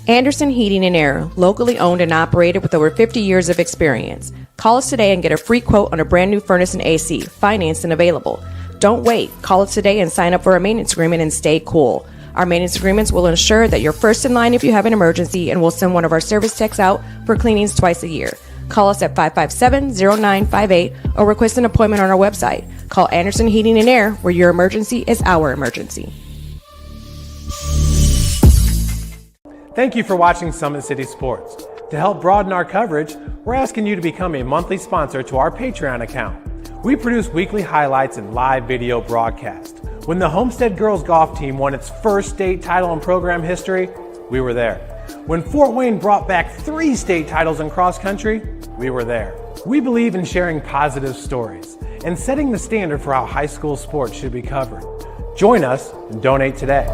Anderson Heating and Air, locally owned and operated with over 50 years of experience. Call us today and get a free quote on a brand new furnace and AC, financed and available. Don't wait. Call us today and sign up for a maintenance agreement and stay cool. Our maintenance agreements will ensure that you're first in line if you have an emergency, and we'll send one of our service techs out for cleanings twice a year. Call us at 557-0958 or request an appointment on our website. Call Anderson Heating and Air, where your emergency is our emergency. Thank you for watching Summit City Sports. To help broaden our coverage, we're asking you to become a monthly sponsor to our Patreon account. We produce weekly highlights and live video broadcasts. When the Homestead girls golf team won its first state title in program history, we were there. When Fort Wayne brought back 3 state titles in cross country, we were there. We believe in sharing positive stories and setting the standard for how high school sports should be covered. Join us and donate today.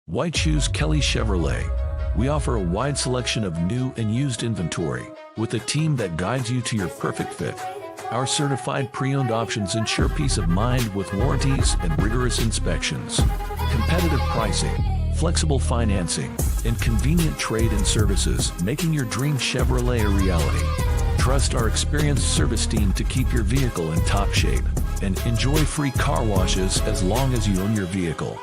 Why choose Kelly Chevrolet? We offer a wide selection of new and used inventory with a team that guides you to your perfect fit. Our certified pre-owned options ensure peace of mind with warranties and rigorous inspections. Competitive pricing, flexible financing, and convenient trade and services, making your dream Chevrolet a reality. Trust our experienced service team to keep your vehicle in top shape and enjoy free car washes as long as you own your vehicle.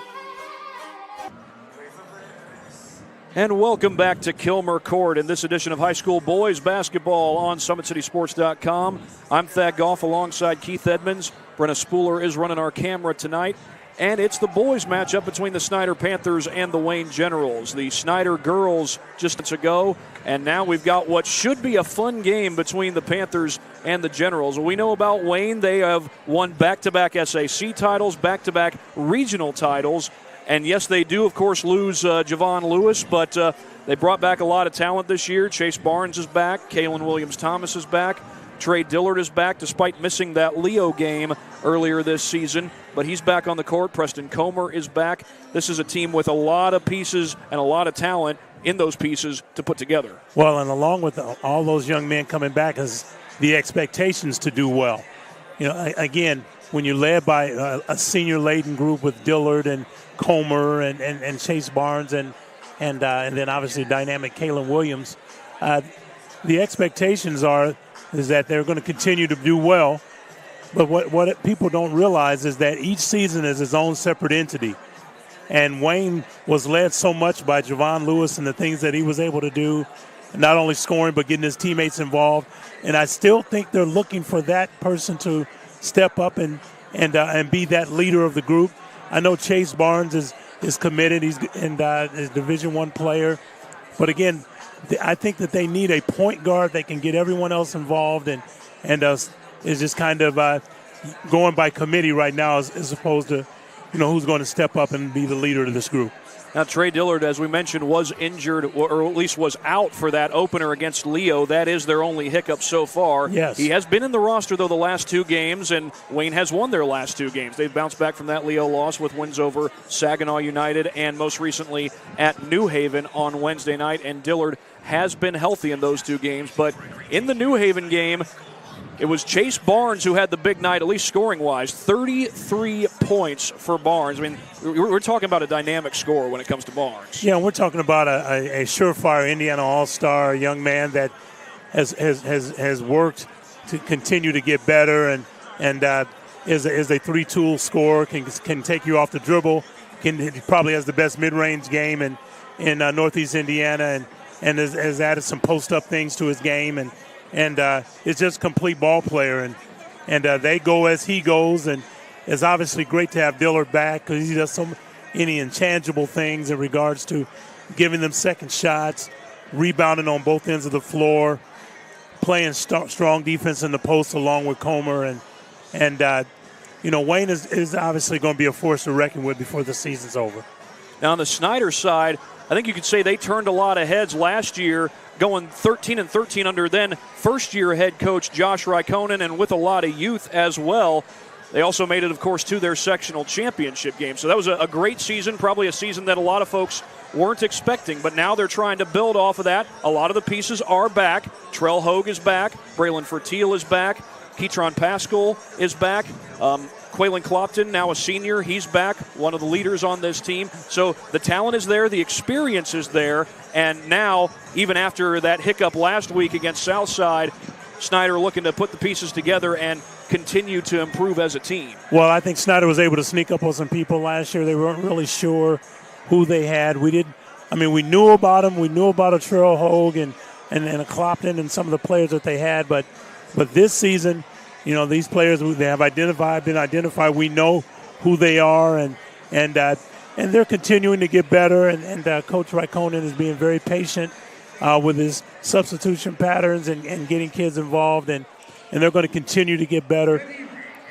And welcome back to Kilmer Court in this edition of High School Boys Basketball on SummitCitySports.com. I'm Thad Goff alongside Keith Edmonds. Brenna Spooler is running our camera tonight. And it's the boys matchup between the Snider Panthers and the Wayne Generals. The Snider girls just minutes ago, and now we've got what should be a fun game between the Panthers and the Generals. We know about Wayne. They have won back-to-back SAC titles, back-to-back regional titles. And yes, they do, of course, lose Javon Lewis, but they brought back a lot of talent this year. Chase Barnes is back. Kaylin Williams-Thomas is back. Trey Dillard is back despite missing that Leo game earlier this season, but he's back on the court. Preston Comer is back. This is a team with a lot of pieces and a lot of talent in those pieces to put together. Well, and along with all those young men coming back is the expectations to do well. You know, again, when you're led by a senior-laden group with Dillard and Comer and Chase Barnes and then obviously dynamic Kaylin Williams, the expectations is that they're going to continue to do well. But what people don't realize is that each season is its own separate entity. And Wayne was led so much by Javon Lewis and the things that he was able to do, not only scoring but getting his teammates involved. And I still think they're looking for that person to step up and be that leader of the group. I know Chase Barnes is committed. He's a Division I player. But again, I think that they need a point guard that can get everyone else involved and is just kind of going by committee right now as opposed to, who's going to step up and be the leader of this group. Now, Trey Dillard, as we mentioned, was injured or at least was out for that opener against Leo. That is their only hiccup so far. Yes. He has been in the roster, though, the last 2 games, and Wayne has won their last 2 games. They've bounced back from that Leo loss with wins over Saginaw United and most recently at New Haven on Wednesday night, and Dillard has been healthy in those 2 games. But in the New Haven game, it was Chase Barnes who had the big night, at least scoring-wise. 33 points for Barnes. I mean, we're talking about a dynamic scorer when it comes to Barnes. Yeah, we're talking about a surefire Indiana All-Star, young man that has worked to continue to get better and is a 3-tool scorer, can take you off the dribble, he probably has the best mid-range game in Northeast Indiana and has added some post-up things to his game and it's just a complete ball player, and they go as he goes, and it's obviously great to have Dillard back because he does so many intangible things in regards to giving them second shots, rebounding on both ends of the floor, playing strong defense in the post along with Comer, and Wayne is obviously going to be a force to reckon with before the season's over. Now, on the Snider side, I think you could say they turned a lot of heads last year, going 13-13 under then first-year head coach Josh Raikkonen, and with a lot of youth as well. They also made it, of course, to their sectional championship game. So that was a great season, probably a season that a lot of folks weren't expecting. But now they're trying to build off of that. A lot of the pieces are back. Trell Hogue is back. Braylon Fertiel is back. Ketron Pascal is back. Quaylen Clopton, now a senior, he's back, one of the leaders on this team. So the talent is there, the experience is there, and now, even after that hiccup last week against Southside, Snider looking to put the pieces together and continue to improve as a team. Well, I think Snider was able to sneak up on some people last year. They weren't really sure who they had. We knew about them. We knew about a Trell Hogue and a Clopton and some of the players that they had, but this season, these players they have been identified. We know who they are, and they're continuing to get better. And Coach Raikkonen is being very patient with his substitution patterns and getting kids involved, and they're going to continue to get better.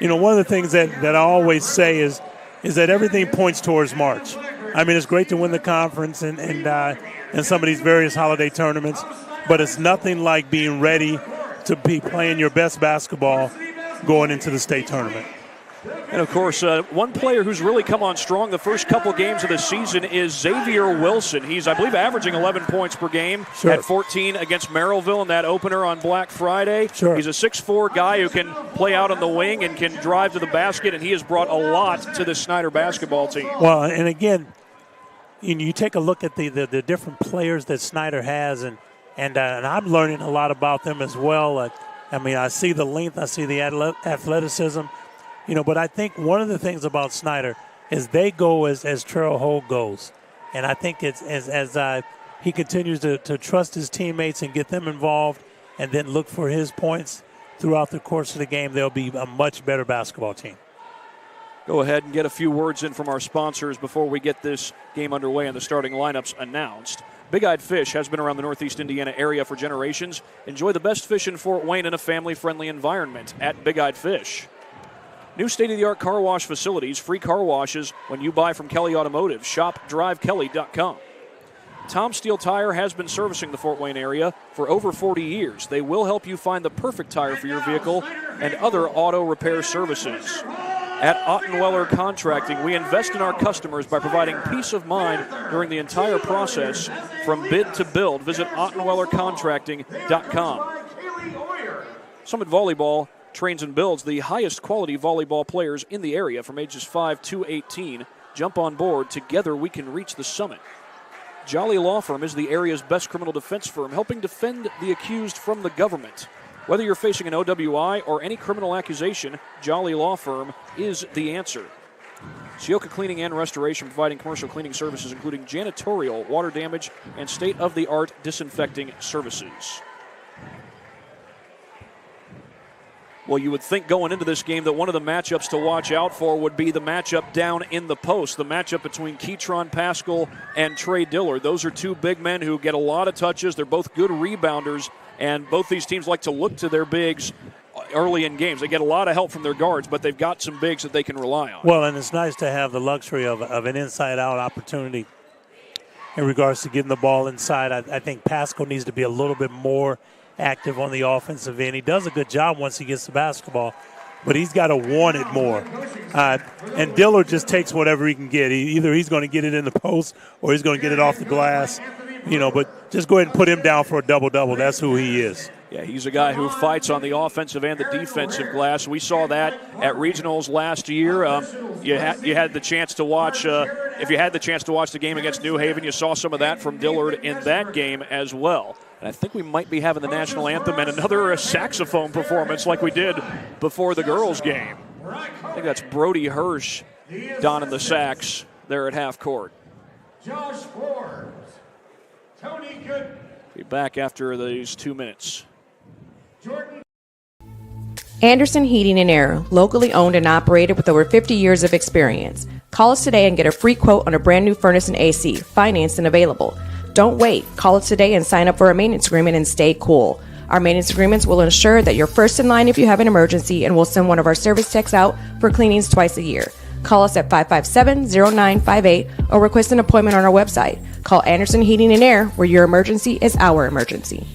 One of the things that I always say is that everything points towards March. I mean, it's great to win the conference and some of these various holiday tournaments, but it's nothing like being ready to be playing your best basketball going into the state tournament. And, of course, one player who's really come on strong the first couple games of the season is Xavier Wilson. He's, I believe, averaging 11 points per game at 14 against Merrillville in that opener on Black Friday. Sure. He's a 6'4 guy who can play out on the wing and can drive to the basket, and he has brought a lot to the Snider basketball team. Well, and again, you take a look at the different players that Snider has, and I'm learning a lot about them as well. I see the length, I see the athleticism, but I think one of the things about Snider is they go as Trell Hogue goes. And I think it's as he continues to trust his teammates and get them involved and then look for his points throughout the course of the game, they'll be a much better basketball team. Go ahead and get a few words in from our sponsors before we get this game underway and the starting lineups announced. Big Eyed Fish has been around the Northeast Indiana area for generations. Enjoy the best fish in Fort Wayne in a family-friendly environment at Big Eyed Fish. New state-of-the-art car wash facilities, free car washes when you buy from Kelly Automotive. Shop drivekelly.com. Tom Steel Tire has been servicing the Fort Wayne area for over 40 years. They will help you find the perfect tire for your vehicle and other auto repair services. At Ottenweller Contracting, we invest in our customers by providing peace of mind during the entire process from bid to build. Visit OttenwellerContracting.com. Summit Volleyball trains and builds the highest quality volleyball players in the area from ages 5 to 18. Jump on board. Together we can reach the summit. Jolly Law Firm is the area's best criminal defense firm, helping defend the accused from the government. Whether you're facing an OWI or any criminal accusation, Jolly Law Firm is the answer. Sioka Cleaning and Restoration, providing commercial cleaning services including janitorial, water damage, and state-of-the-art disinfecting services. Well, you would think going into this game that one of the matchups to watch out for would be the matchup down in the post, the matchup between Ketron Pascal and Trey Dillard. Those are two big men who get a lot of touches. They're both good rebounders, and both these teams like to look to their bigs early in games. They get a lot of help from their guards, but they've got some bigs that they can rely on. Well, and it's nice to have the luxury of an inside-out opportunity in regards to getting the ball inside. I think Pascal needs to be a little bit more active on the offensive end. He does a good job once he gets the basketball, but he's got to want it more. And Dillard just takes whatever he can get. Either he's going to get it in the post or he's going to get it off the glass. But just go ahead and put him down for a double-double. That's who he is. Yeah, he's a guy who fights on the offensive and the defensive glass. We saw that at regionals last year. You had the chance to watch. If you had the chance to watch the game against New Haven, you saw some of that from Dillard in that game as well. And I think we might be having the national anthem and another saxophone performance like we did before the girls' game. I think that's Brody Hirsch donning the sax there at half court. Josh Forbes, Tony Good. Be back after these 2 minutes. Jordan. Anderson Heating and Air, locally owned and operated with over 50 years of experience. Call us today and get a free quote on a brand new furnace and AC, financed and available. Don't wait. Call us today and sign up for a maintenance agreement and stay cool. Our maintenance agreements will ensure that you're first in line if you have an emergency, and we'll send one of our service techs out for cleanings twice a year. Call us at 557-0958 or request an appointment on our website. Call Anderson Heating and Air, where your emergency is our emergency.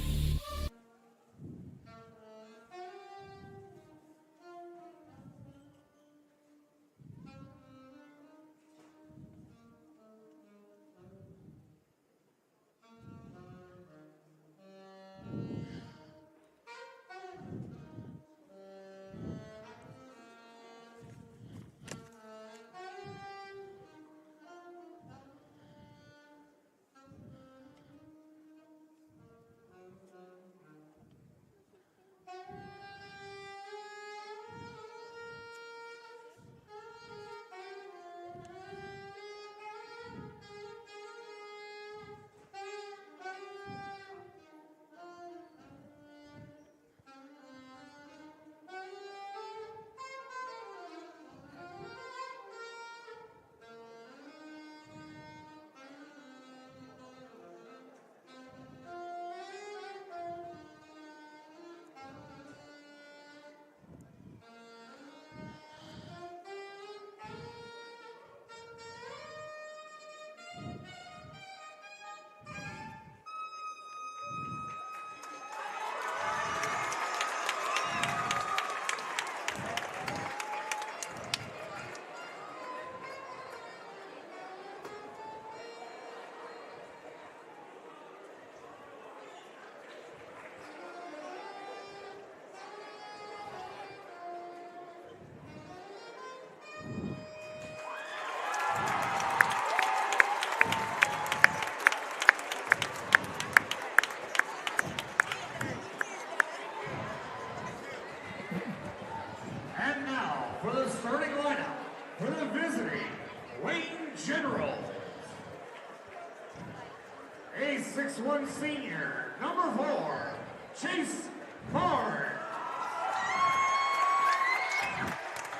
A 6'1" senior, number 4, Chase Barnes.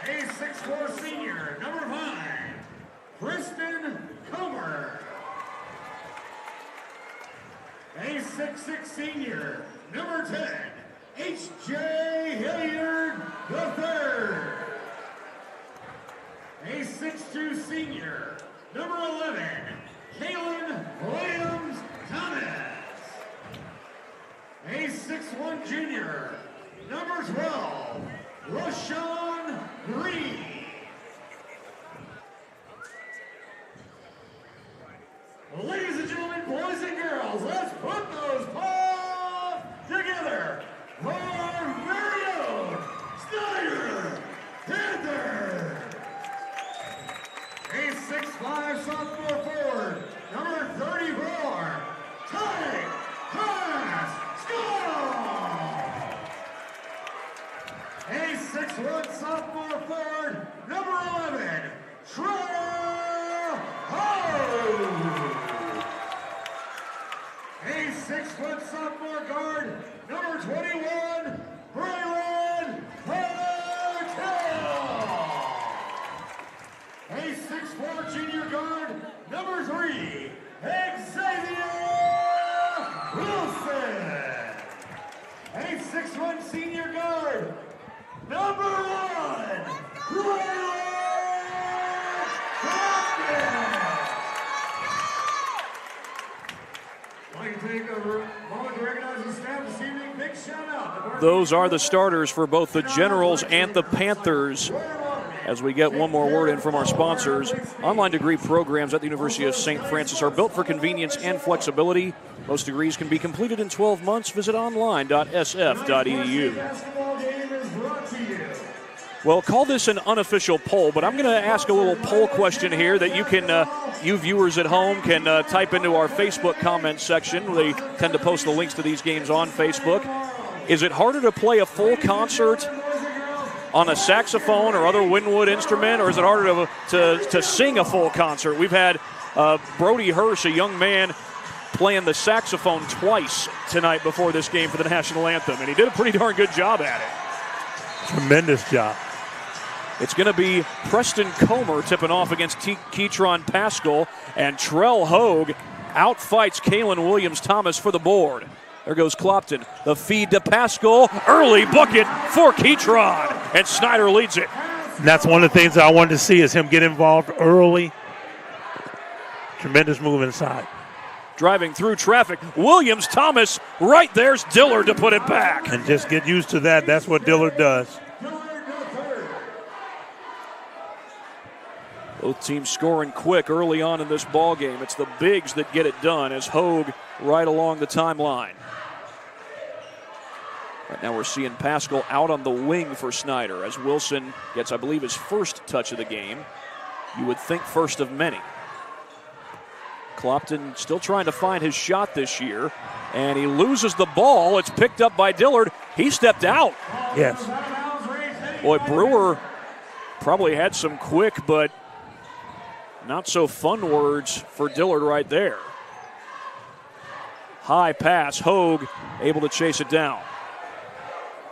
A 6'4" senior, number 5, Kristen Comer. A 6'6" senior, number 10, H.J. Hilliard III. A 6'2" senior, number 11, Kaylin Williams Thomas. A 6'1" junior, number 12, Rashawn Green. Ladies and gentlemen, boys and girls, let's put those paws together for our very own Snider Panther. A 6'5" sophomore forward, number 34, Ty Pascal. A 6'1" sophomore forward, number 11, Trell Ho. A 6' sophomore guard, number 21, Braylon Patel. A 6'4" junior guard, number 3, Xavier Wilson. A 6'1" senior guard, number 1, Braylon Hopkins. I'd like to take a moment to recognize the staff this evening. Big shout out. Those are the starters for both the Generals and the Panthers. As we get one more word in from our sponsors, online degree programs at the University of St. Francis are built for convenience and flexibility. Most degrees can be completed in 12 months. Visit online.sf.edu. Well, call this an unofficial poll, but I'm going to ask a little poll question here that you can, you viewers at home can type into our Facebook comment section. They tend to post the links to these games on Facebook. Is it harder to play a full concert on a saxophone or other Winwood instrument, or is it harder to sing a full concert? We've had Brody Hirsch, a young man, playing the saxophone twice tonight before this game for the national anthem, and he did a pretty darn good job at it. Tremendous job. It's going to be Preston Comer tipping off against Keytron Pascal, and Trell Hogue outfights Kaylin Williams-Thomas for the board. There goes Clopton. The feed to Pascal. Early bucket for Keytron, and Snider leads it. And that's one of the things that I wanted to see is him get involved early. Tremendous move inside. Driving through traffic. Williams Thomas right there's Dillard to put it back. And just get used to that. That's what Dillard does. Both teams scoring quick early on in this ball game. It's the bigs that get it done as Hogue right along the timeline. Right now we're seeing Pascal out on the wing for Snider as Wilson gets, I believe, his first touch of the game. You would think first of many. Clopton still trying to find his shot this year, and he loses the ball. It's picked up by Dillard. He stepped out. Yes. Boy, Brewer probably had some quick but not so fun words for Dillard right there. High pass, Hogue able to chase it down.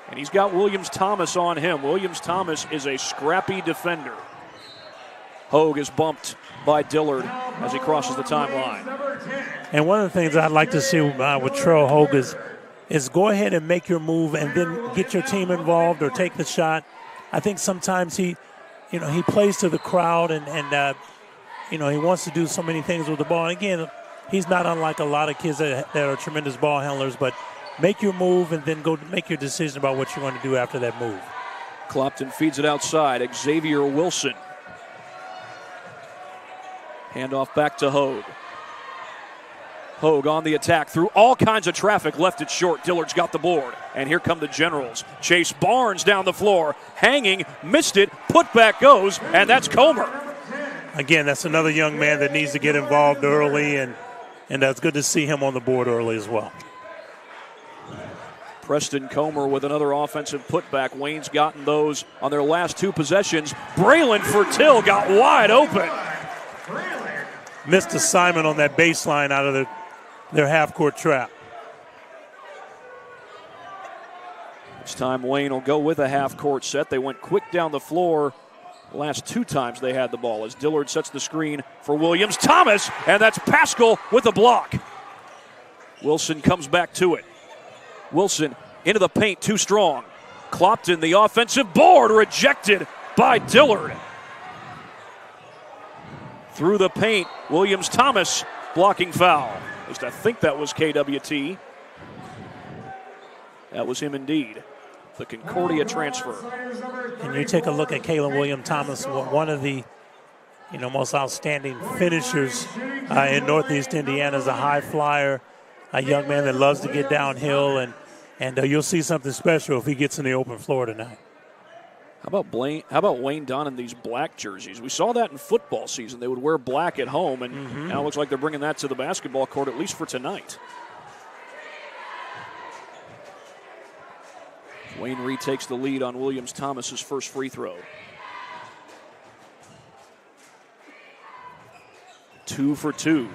And he's got Williams Thomas on him. Williams Thomas is a scrappy defender. Hogue is bumped by Dillard as he crosses the timeline. And one of the things I'd like to see with Trell Hogue is go ahead and make your move and then get your team involved or take the shot. I think sometimes he plays to the crowd and he wants to do so many things with the ball. And again, he's not unlike a lot of kids that are tremendous ball handlers, but make your move and then go make your decision about what you're going to do after that move. Clopton feeds it outside. Xavier Wilson. Handoff back to Hogue. Hogue on the attack through all kinds of traffic, left it short. Dillard's got the board. And here come the Generals. Chase Barnes down the floor, hanging, missed it, put back goes, and that's Comer. Again, that's another young man that needs to get involved early, and that's good to see him on the board early as well. Preston Comer with another offensive putback. Wayne's gotten those on their last two possessions. Braylon Fertil got wide open. Missed assignment on that baseline out of their half-court trap. This time Wayne will go with a half-court set. They went quick down the floor the last two times they had the ball as Dillard sets the screen for Williams Thomas, and that's Pascal with the block. Wilson comes back to it. Wilson into the paint, too strong. Clopton, the offensive board, rejected by Dillard. Through the paint, Williams Thomas blocking foul. At least I think that was KWT. That was him indeed. The Concordia transfer. And you take a look at Kalen Williams Thomas, one of the most outstanding finishers in Northeast Indiana, is a high flyer, a young man that loves to get downhill, and you'll see something special if he gets in the open floor tonight. How about Wayne donning these black jerseys? We saw that in football season. They would wear black at home, and now it looks like they're bringing that to the basketball court, at least for tonight. Wayne retakes the lead on Williams Thomas's first free throw. 2 for 2.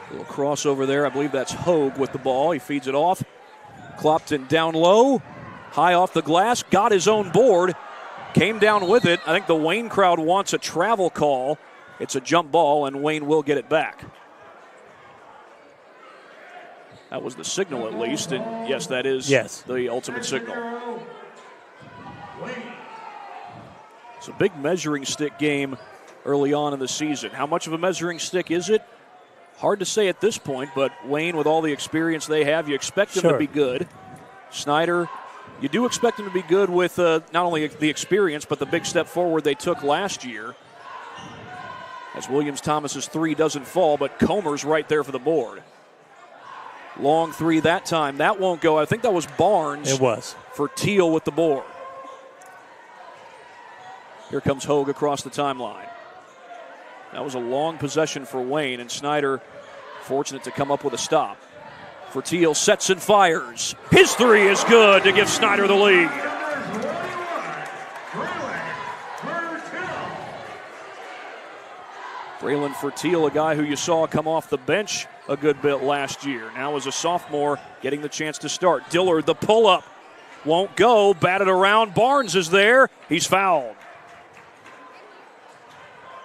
Little crossover there. I believe that's Hogue with the ball. He feeds it off. Clopton down low. High off the glass. Got his own board. Came down with it. I think the Wayne crowd wants a travel call. It's a jump ball, and Wayne will get it back. That was the signal at least. And yes, that is the ultimate signal. It's a big measuring stick game early on in the season. How much of a measuring stick is it? Hard to say at this point, but Wayne, with all the experience they have, you expect them to be good. Snider, you do expect them to be good with not only the experience, but the big step forward they took last year. As Williams Thomas's three doesn't fall, but Comer's right there for the board. Long three that time. That won't go. I think that was Barnes. It was. For Teal with the board. Here comes Hogue across the timeline. That was a long possession for Wayne, and Snider fortunate to come up with a stop. Fertil sets and fires. His three is good to give Snider the lead. Braylon Fertil, a guy who you saw come off the bench a good bit last year. Now as a sophomore, getting the chance to start. Dillard, the pull-up. Won't go. Batted around. Barnes is there. He's fouled.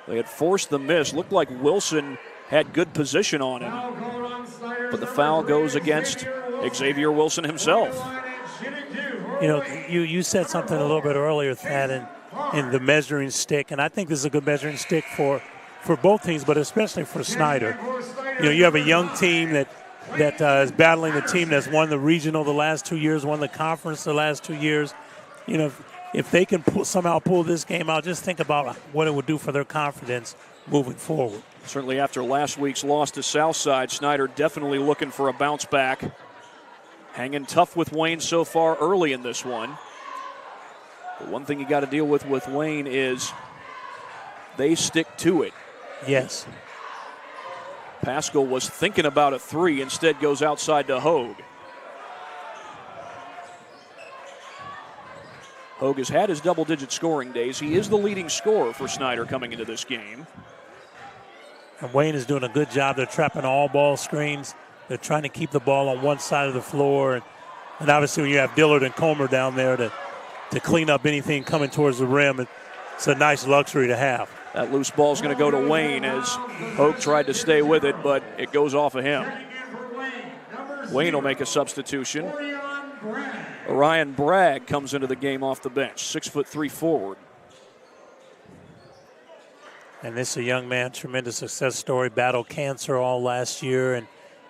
They had forced the miss. Looked like Wilson had good position on him. But the foul goes against Xavier Wilson himself. You know, you said something a little bit earlier, Thad, in the measuring stick, and I think this is a good measuring stick for both teams, but especially for Snider. You know, you have a young team that is battling a team that's won the regional the last 2 years, won the conference the last 2 years. You know, if they can somehow pull this game out, just think about what it would do for their confidence moving forward. Certainly after last week's loss to Southside, Snider definitely looking for a bounce back. Hanging tough with Wayne so far early in this one. But one thing you got to deal with Wayne is they stick to it. Yes. Pascal was thinking about a three, instead goes outside to Hogue. Hogue has had his double-digit scoring days. He is the leading scorer for Snider coming into this game. And Wayne is doing a good job. They're trapping all ball screens. They're trying to keep the ball on one side of the floor. And obviously when you have Dillard and Comer down there to clean up anything coming towards the rim, it's a nice luxury to have. That loose ball is going to go to Wayne as Hogue tried to stay with it, but it goes off of him. Wayne will make a substitution. Orion Bragg comes into the game off the bench, 6'3" forward. And this is a young man, tremendous success story, battled cancer all last year and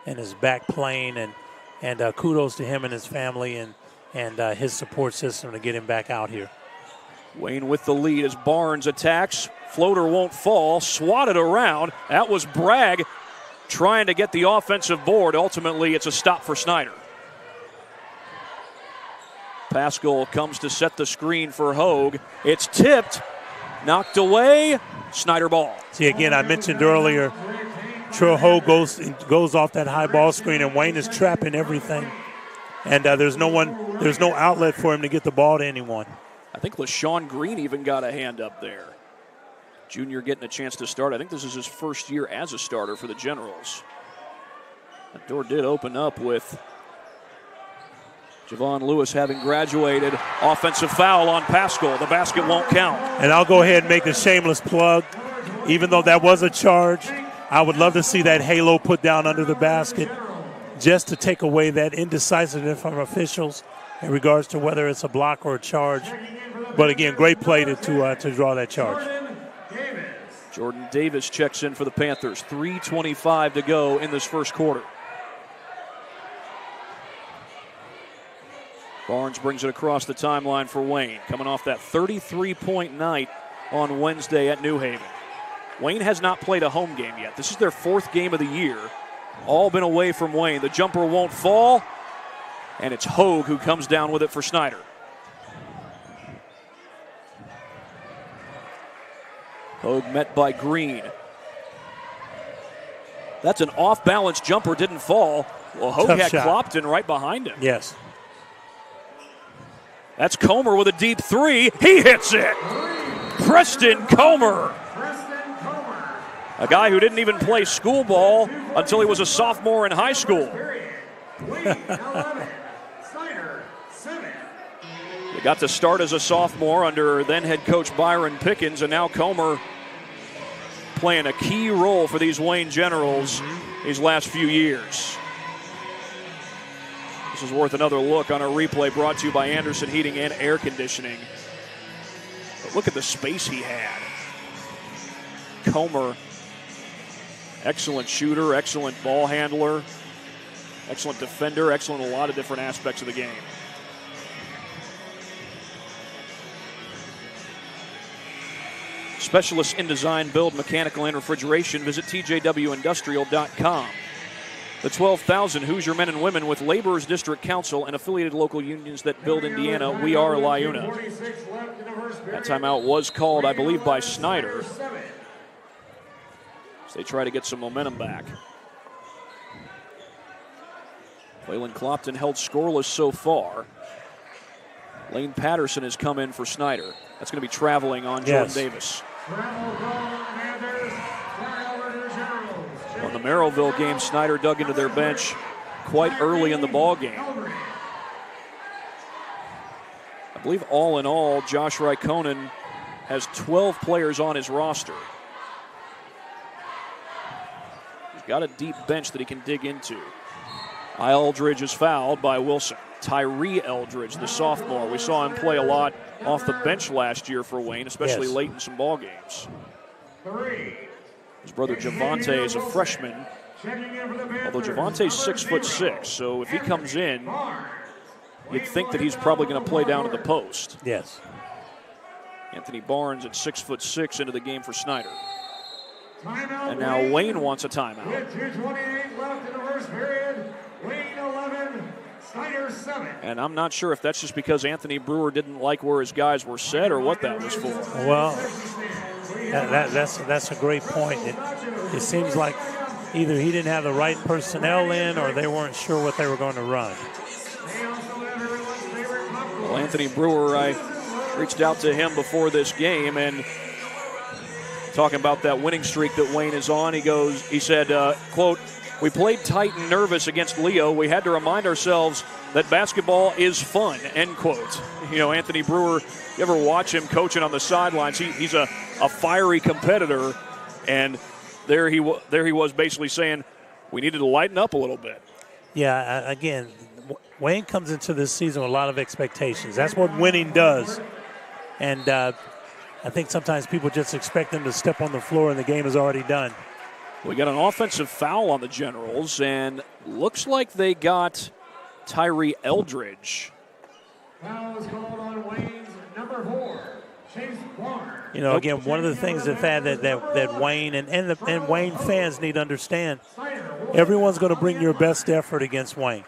is back playing. And kudos to him and his family and his support system to get him back out here. Wayne with the lead as Barnes attacks. Floater won't fall, swatted around. That was Bragg trying to get the offensive board. Ultimately, it's a stop for Snider. Pascal comes to set the screen for Hogue. It's tipped, knocked away, Snider ball. See, again, I mentioned earlier, Trey Hogue goes off that high ball screen, and Wayne is trapping everything. And there's no outlet for him to get the ball to anyone. I think LaShawn Green even got a hand up there. Junior getting a chance to start. I think this is his first year as a starter for the Generals. That door did open up with Javon Lewis having graduated. Offensive foul on Pascal. The basket won't count. And I'll go ahead and make a shameless plug. Even though that was a charge, I would love to see that halo put down under the basket just to take away that indecisiveness from officials in regards to whether it's a block or a charge. But again, great play to draw that charge. Jordan Davis checks in for the Panthers. 3:25 to go in this first quarter. Barnes brings it across the timeline for Wayne, coming off that 33-point night on Wednesday at New Haven. Wayne has not played a home game yet. This is their fourth game of the year. All been away from Wayne. The jumper won't fall, and it's Hogue who comes down with it for Snider. Hogue met by Green. That's an off-balance jumper, didn't fall. Well, Hogue Tough had shot. Clopton right behind him. Yes. That's Comer with a deep three. He hits it. Preston Comer. A guy who didn't even play school ball until he was a sophomore in high school. He got to start as a sophomore under then head coach Byron Pickens, and now Comer playing a key role for these Wayne Generals these last few years. This is worth another look on a replay brought to you by Anderson Heating and Air Conditioning. But look at the space he had. Comer, excellent shooter, excellent ball handler, excellent defender, excellent in a lot of different aspects of the game. Specialists in design, build, mechanical, and refrigeration. Visit tjwindustrial.com. The 12,000 Hoosier men and women with Laborers District Council and affiliated local unions that build Indiana. We are LiUNA. That timeout was called, I believe, by Snider, as they try to get some momentum back. Waylon Clopton held scoreless so far. Lane Patterson has come in for Snider. That's going to be traveling on Jordan Davis. On the Merrillville game, Snider dug into their bench quite early in the ball game. I believe all in all, Josh Raikkonen has 12 players on his roster. got a deep bench that he can dig into. Eldridge is fouled by Wilson. Tyree Eldridge, the sophomore. We saw him play a lot off the bench last year for Wayne, especially late in some ball games. His brother Javante is a freshman, although Javante's 6'6", so if he comes in, you'd think that he's probably going to play down at the post. Yes. Anthony Barnes at 6'6" into the game for Snider. And now Wayne wants a timeout. With 2:28 left in the first period, Wayne 11, Snider 7. And I'm not sure if that's just because Anthony Brewer didn't like where his guys were set or what that was for. Well, that's a great point. It seems like either he didn't have the right personnel in or they weren't sure what they were going to run. Well, Anthony Brewer, I reached out to him before this game and talking about that winning streak that Wayne is on. He said, quote, "We played tight and nervous against Leo. We had to remind ourselves that basketball is fun," end quote. You know, Anthony Brewer, you ever watch him coaching on the sidelines? He's a fiery competitor, and there he was basically saying we needed to lighten up a little bit. Yeah, again, Wayne comes into this season with a lot of expectations. That's what winning does. And I think sometimes people just expect them to step on the floor and the game is already done. We got an offensive foul on the Generals, and looks like they got Tyree Eldridge. Foul is called on Wayne's number 4, Chase Barnes. You know, again, one of the things that Wayne and Wayne fans need to understand, everyone's going to bring your best effort against Wayne.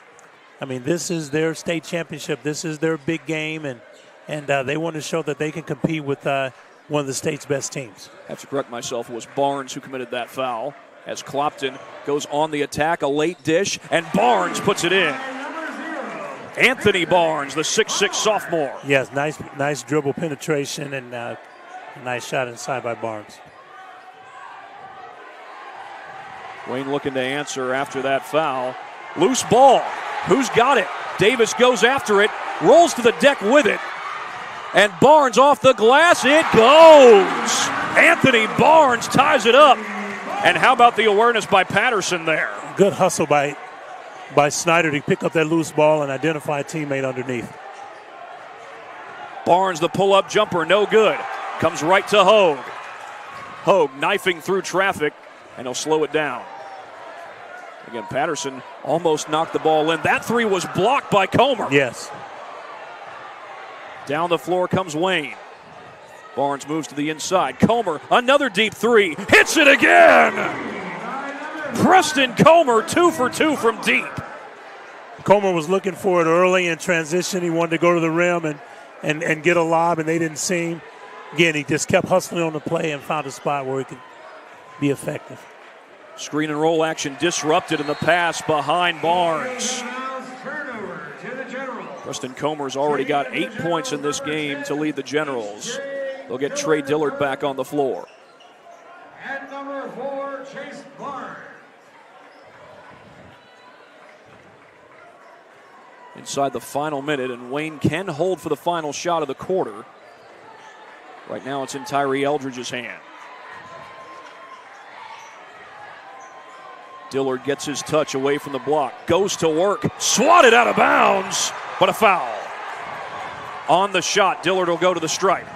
I mean, this is their state championship. This is their big game, and they want to show that they can compete with one of the state's best teams. I have to correct myself. It was Barnes who committed that foul as Clopton goes on the attack, a late dish, and Barnes puts it in. Anthony Barnes, the 6'6" sophomore. Yes, nice dribble penetration and a nice shot inside by Barnes. Wayne looking to answer after that foul. Loose ball. Who's got it? Davis goes after it, rolls to the deck with it, and Barnes off the glass. It goes. Anthony Barnes ties it up. And how about the awareness by Patterson there? Good hustle by Snider to pick up that loose ball and identify a teammate underneath. Barnes, the pull-up jumper, no good. Comes right to Hogue. Hogue knifing through traffic, and he'll slow it down. Again, Patterson almost knocked the ball in. That three was blocked by Comer. Yes. Down the floor comes Wayne. Barnes moves to the inside. Comer, another deep three. Hits it again! Preston Comer, 2 for 2 from deep. Comer was looking for it early in transition. He wanted to go to the rim and get a lob, and they didn't see him. Again, he just kept hustling on the play and found a spot where he could be effective. Screen and roll action disrupted in the pass behind Barnes. Preston Comer's already got 8 points in this game to lead the Generals. They'll get Trey Dillard back on the floor. And number 4, Chase Barnes. Inside the final minute, and Wayne can hold for the final shot of the quarter. Right now it's in Tyree Eldridge's hand. Dillard gets his touch away from the block, goes to work, swatted out of bounds, but a foul. On the shot, Dillard will go to the stripe.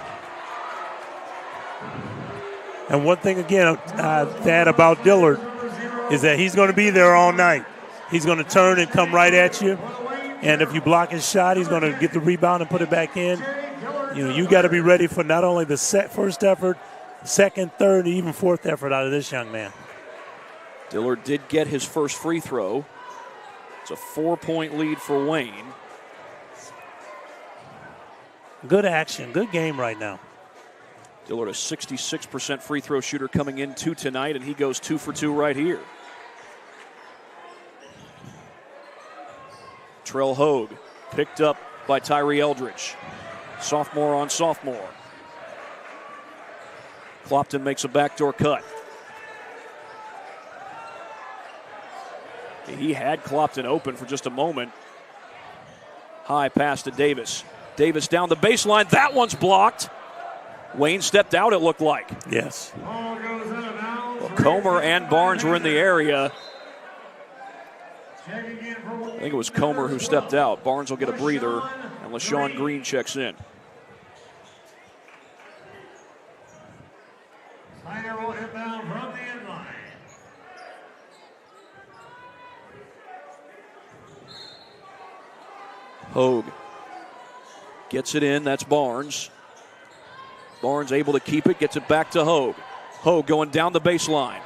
And one thing, again, to add about Dillard is that he's going to be there all night. He's going to turn and come right at you. And if you block his shot, he's going to get the rebound and put it back in. You know, you got to be ready for not only the first effort, second, third, and even fourth effort out of this young man. Dillard did get his first free throw. It's a 4-point lead for Wayne. Good action, good game right now. Dillard, a 66% free throw shooter coming into tonight, and he goes 2 for 2 right here. Trell Hogue picked up by Tyree Eldridge. Sophomore on sophomore. Clopton makes a backdoor cut. He had Clopton open for just a moment. High pass to Davis. Davis down the baseline. That one's blocked. Wayne stepped out, it looked like. Yes. Ball goes out of bounds. Comer and Barnes were in the area. I think it was Comer who stepped out. Barnes will get a breather, and LaShawn Green checks in. Snider will inbound from the end line. Hogue gets it in. That's Barnes. Barnes able to keep it, gets it back to Hogue. Hogue going down the baseline.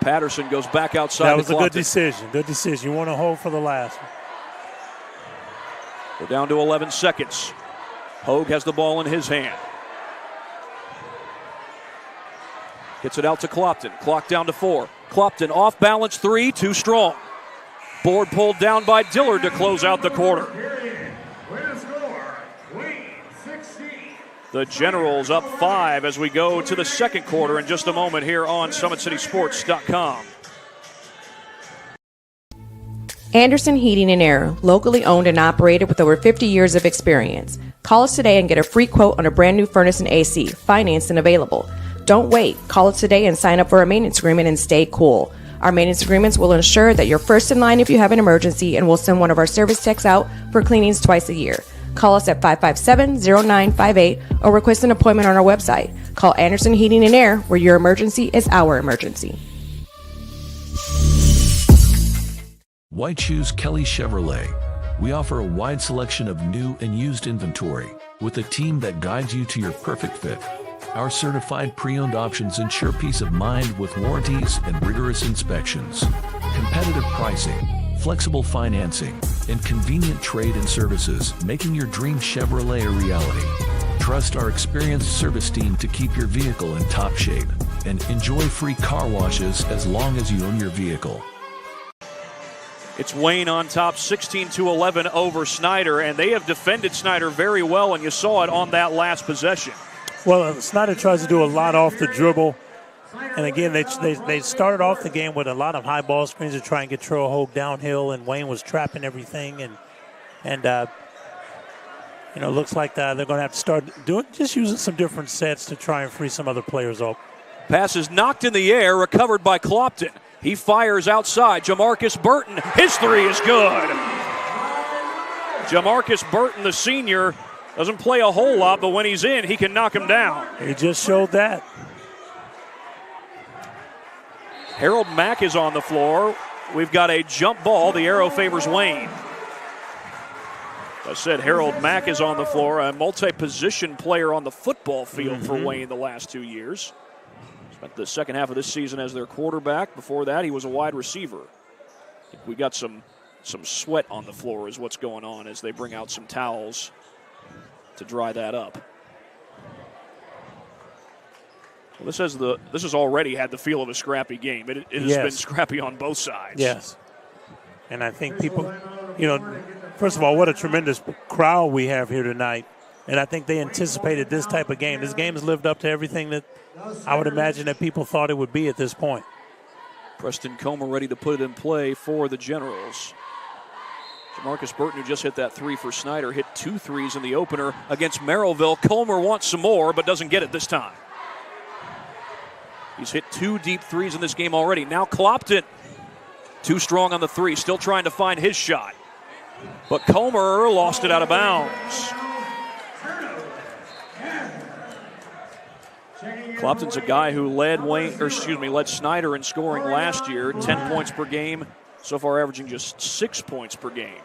Patterson goes back outside. That was a good decision. Good decision. You want to hold for the last one. We're down to 11 seconds. Hogue has the ball in his hand. Gets it out to Clopton. Clock down to 4. Clopton off balance 3, too strong. Board pulled down by Dillard to close out the quarter. The Generals up 5 as we go to the second quarter in just a moment here on SummitCitySports.com. Anderson Heating and Air, locally owned and operated with over 50 years of experience. Call us today and get a free quote on a brand new furnace and AC, financed and available. Don't wait. Call us today and sign up for a maintenance agreement and stay cool. Our maintenance agreements will ensure that you're first in line if you have an emergency, and we'll send one of our service techs out for cleanings twice a year. Call us at 557-0958 or request an appointment on our website. Call Anderson Heating and Air, where your emergency is our emergency. Why choose Kelly Chevrolet? We offer a wide selection of new and used inventory with a team that guides you to your perfect fit. Our certified pre-owned options ensure peace of mind with warranties and rigorous inspections. Competitive pricing, flexible financing, and convenient trade and services, making your dream Chevrolet a reality. Trust our experienced service team to keep your vehicle in top shape and enjoy free car washes as long as you own your vehicle. It's Wayne on top, 16-11 over Snider, and they have defended Snider very well, and you saw it on that last possession. Well, Snider tries to do a lot off the dribble. And again, they started off the game with a lot of high ball screens to try and get Terrell Hogue downhill, and Wayne was trapping everything. And looks like they're going to have to start using some different sets to try and free some other players up. Pass is knocked in the air, recovered by Clopton. He fires outside. Jamarcus Burton, his three is good. Jamarcus Burton, the senior, doesn't play a whole lot, but when he's in, he can knock him down. He just showed that. Harold Mack is on the floor. We've got a jump ball. The arrow favors Wayne. I said Harold Mack is on the floor, a multi-position player on the football field for Wayne the last 2 years. Spent the second half of this season as their quarterback. Before that, he was a wide receiver. I think we got some sweat on the floor is what's going on as they bring out some towels to dry that up. Well, this has already had the feel of a scrappy game. It has been scrappy on both sides. Yes. And I think people, first of all, what a tremendous crowd we have here tonight. And I think they anticipated this type of game. This game has lived up to everything that I would imagine that people thought it would be at this point. Preston Comer ready to put it in play for the Generals. Jamarcus Burton, who just hit that three for Snider, hit 2 threes in the opener against Merrillville. Comer wants some more, but doesn't get it this time. He's hit 2 deep threes in this game already. Now Clopton, too strong on the three, still trying to find his shot. But Comer lost it out of bounds. Clopton's a guy who led Snider in scoring last year, 10 points per game. So far averaging just 6 points per game.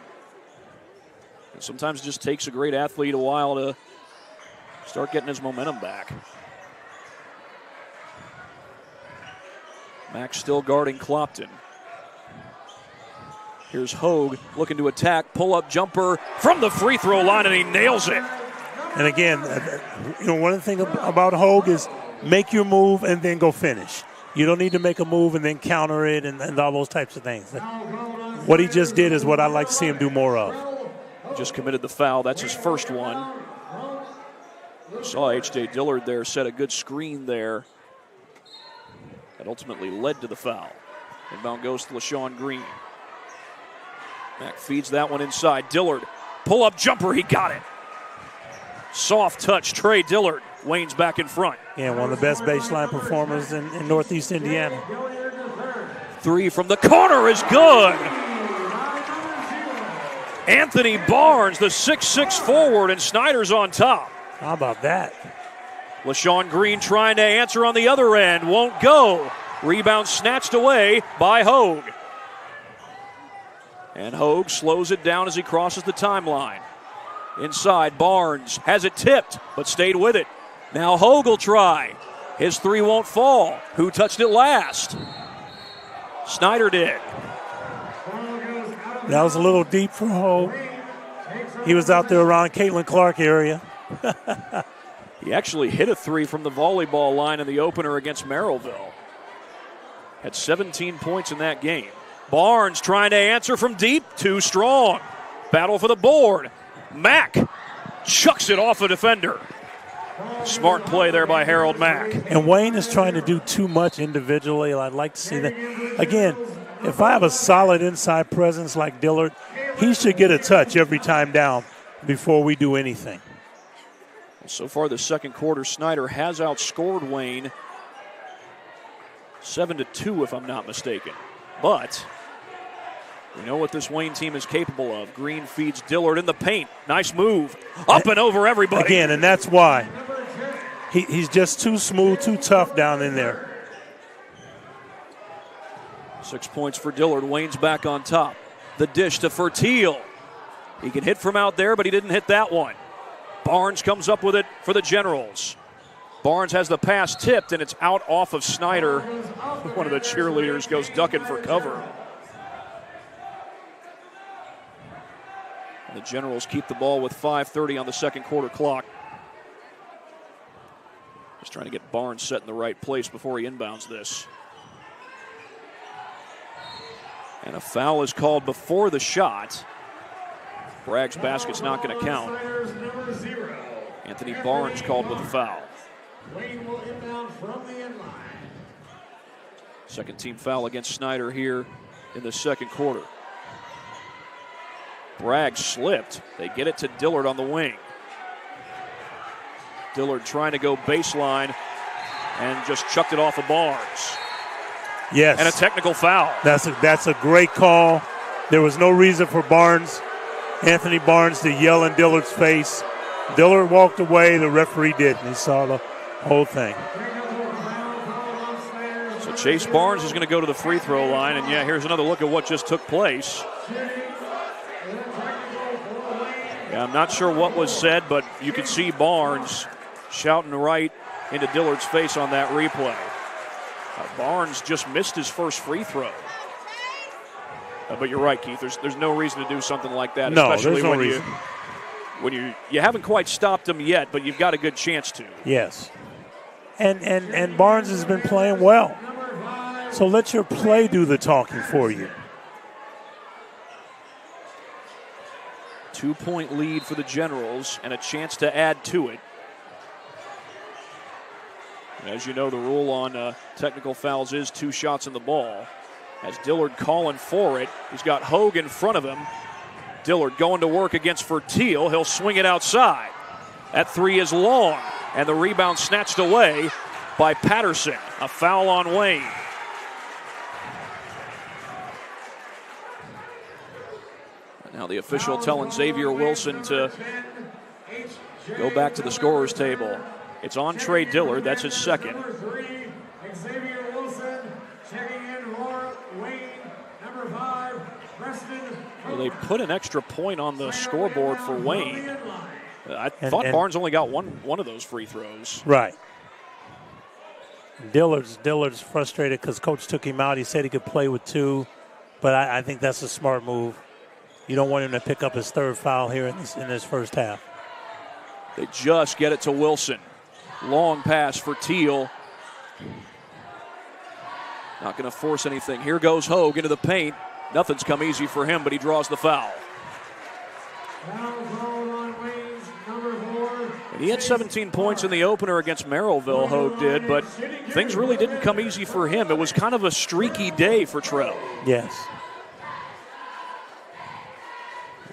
And sometimes it just takes a great athlete a while to start getting his momentum back. Max still guarding Clopton. Here's Hogue looking to attack, pull-up jumper from the free throw line, and he nails it. And again, one of the things about Hogue is make your move and then go finish. You don't need to make a move and then counter it and all those types of things. What he just did is what I'd like to see him do more of. Just committed the foul. That's his first one. Saw H.J. Dillard there set a good screen there. That ultimately led to the foul. Inbound goes to LaShawn Green. Mack feeds that one inside. Dillard, pull-up jumper, he got it. Soft touch, Trey Dillard Wayne's back in front. Yeah, one of the best baseline performers in Northeast Indiana. Three from the corner is good. Anthony Barnes, the 6'6" forward, and Snider's on top. How about that? LaShawn Green trying to answer on the other end. Won't go. Rebound snatched away by Hogue. And Hogue slows it down as he crosses the timeline. Inside, Barnes has it tipped, but stayed with it. Now Hogue will try. His three won't fall. Who touched it last? Snider did. That was a little deep for Hogue. He was out there around Caitlin Clark area. He actually hit a three from the volleyball line in the opener against Merrillville. Had 17 points in that game. Barnes trying to answer from deep. Too strong. Battle for the board. Mack chucks it off a defender. Smart play there by Harold Mack. And Wayne is trying to do too much individually. I'd like to see that. Again, if I have a solid inside presence like Dillard, he should get a touch every time down before we do anything. So far this second quarter, Snider has outscored Wayne 7-2 if I'm not mistaken. But we know what this Wayne team is capable of. Green feeds Dillard in the paint. Nice move. Up and over everybody. Again, and that's why. He's just too smooth, too tough down in there. 6 points for Dillard. Wayne's back on top. The dish to Fertil. He can hit from out there, but he didn't hit that one. Barnes comes up with it for the Generals. Barnes has the pass tipped, and it's out off of Snider. One of the cheerleaders goes ducking for cover. And the Generals keep the ball with 5:30 on the second quarter clock. Just trying to get Barnes set in the right place before he inbounds this. And a foul is called before the shot. Bragg's basket's not going to count. Anthony Barnes called with a foul. Second team foul against Snider here in the second quarter. Bragg slipped. They get it to Dillard on the wing. Dillard trying to go baseline and just chucked it off of Barnes. Yes. And a technical foul. That's a great call. There was no reason for Anthony Barnes, to yell in Dillard's face. Dillard walked away. The referee didn't. He saw the whole thing. So Chase Barnes is going to go to the free throw line. And, yeah, here's another look at what just took place. Yeah, I'm not sure what was said, but you could see Barnes shouting right into Dillard's face on that replay. Barnes just missed his first free throw. But you're right, Keith. There's no reason to do something like that, no, especially there's no when reason. you haven't quite stopped him yet, but you've got a good chance to. Yes. And Barnes has been playing well. So let your play do the talking for you. 2-point lead for the Generals and a chance to add to it. As you know, the rule on technical fouls is 2 shots in the ball. As Dillard calling for it, he's got Hogue in front of him. Dillard going to work against Fertil. He'll swing it outside. That three is long, and the rebound snatched away by Patterson. A foul on Wayne. Now the official telling Xavier Wilson to go back to the scorer's table. It's on Trey Dillard. That's his second. Number 3, Xavier Wilson. Checking in, Laura Wayne. Number 5, Preston. Well, they put an extra point on the scoreboard for Wayne. I thought Barnes only got one of those free throws. Right. Dillard's frustrated because Coach took him out. He said he could play with 2, but I think that's a smart move. You don't want him to pick up his third foul here in this first half. They just get it to Wilson. Long pass for Teal. Not going to force anything. Here goes Hogue into the paint. Nothing's come easy for him, but he draws the foul. And he had 17 points in the opener against Merrillville, Hogue did, but things really didn't come easy for him. It was kind of a streaky day for Trell. Yes.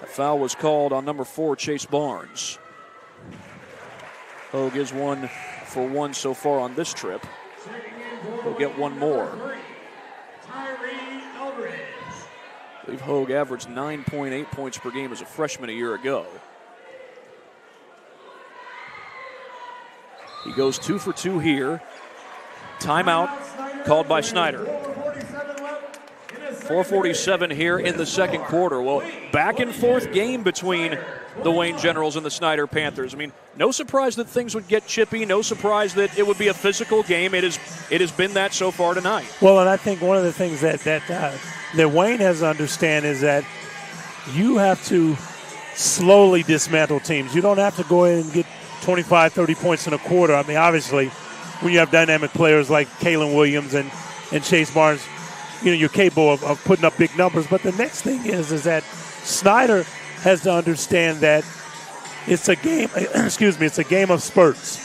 That foul was called on number 4, Chase Barnes. Hogue is 1 for 1 so far on this trip. He'll get one more. I believe Hogue averaged 9.8 points per game as a freshman a year ago. He goes 2 for 2 here. Timeout called by Snider. 4:47 here in the second quarter. Well, back and forth game between the Wayne Generals and the Snider Panthers. I mean, no surprise that things would get chippy. No surprise that it would be a physical game. It has been that so far tonight. Well, and I think one of the things that Wayne has to understand is that you have to slowly dismantle teams. You don't have to go in and get 25, 30 points in a quarter. I mean, obviously, when you have dynamic players like Kalen Williams and Chase Barnes, you're capable of putting up big numbers. But the next thing is that Snider has to understand that it's a game. It's a game of spurts.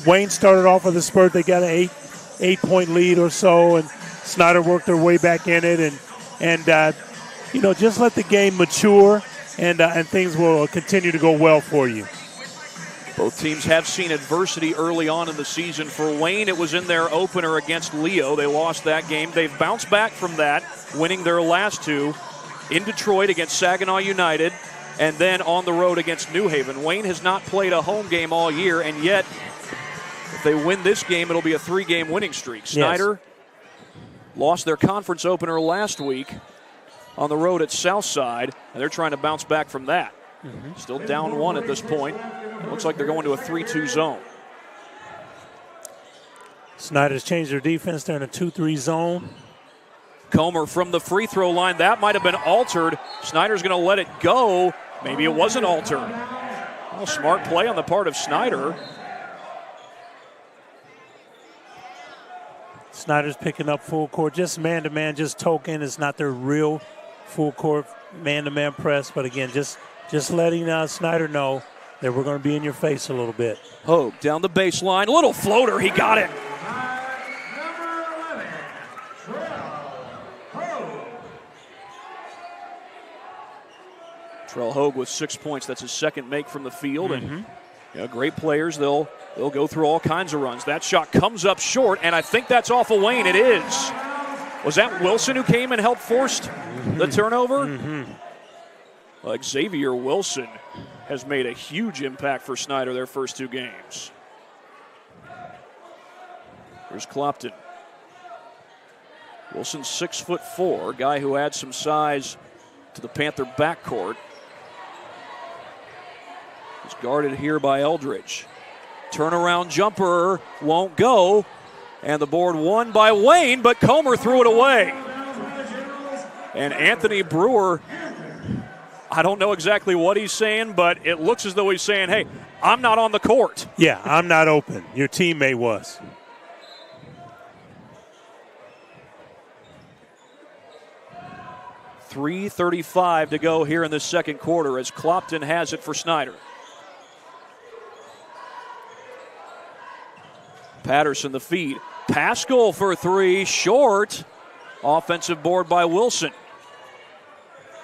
Wayne started off with a spurt. They got an 8-point lead or so, and Snider worked their way back in it. And just let the game mature, and things will continue to go well for you. Both teams have seen adversity early on in the season. For Wayne, it was in their opener against Leo. They lost that game. They've bounced back from that, winning their last two in Detroit against Saginaw United and then on the road against New Haven. Wayne has not played a home game all year, and yet if they win this game, it'll be a 3-game winning streak. Snider lost their conference opener last week on the road at Southside, and they're trying to bounce back from that. Still down 1 at this point. It looks like they're going to a 3-2 zone. Snider's changed their defense. They're in a 2-3 zone. Comer from the free throw line. That might have been altered. Snider's going to let it go. Maybe it wasn't altered. Well, smart play on the part of Snider. Snider's picking up full court. Just man-to-man, just token. It's not their real full court man-to-man press. But, again, just letting Snider know that we're going to be in your face a little bit. Hogue down the baseline. Little floater. He got it. Trell Hogue with 6 points. That's his second make from the field. And great players. They'll go through all kinds of runs. That shot comes up short, and I think that's off of Wayne. It is. Was that Wilson who came and helped force the turnover? Xavier Wilson has made a huge impact for Snider their first 2 games. Here's Clopton. Wilson's 6'4", guy who adds some size to the Panther backcourt. He's guarded here by Eldridge. Turnaround jumper won't go. And the board won by Wayne, but Comer threw it away. And Anthony Brewer, I don't know exactly what he's saying, but it looks as though he's saying, hey, I'm not on the court. Yeah, I'm not open. Your teammate was. .335 to go here in the second quarter as Clopton has it for Snider. Patterson the feed. Pascal for 3, short. Offensive board by Wilson.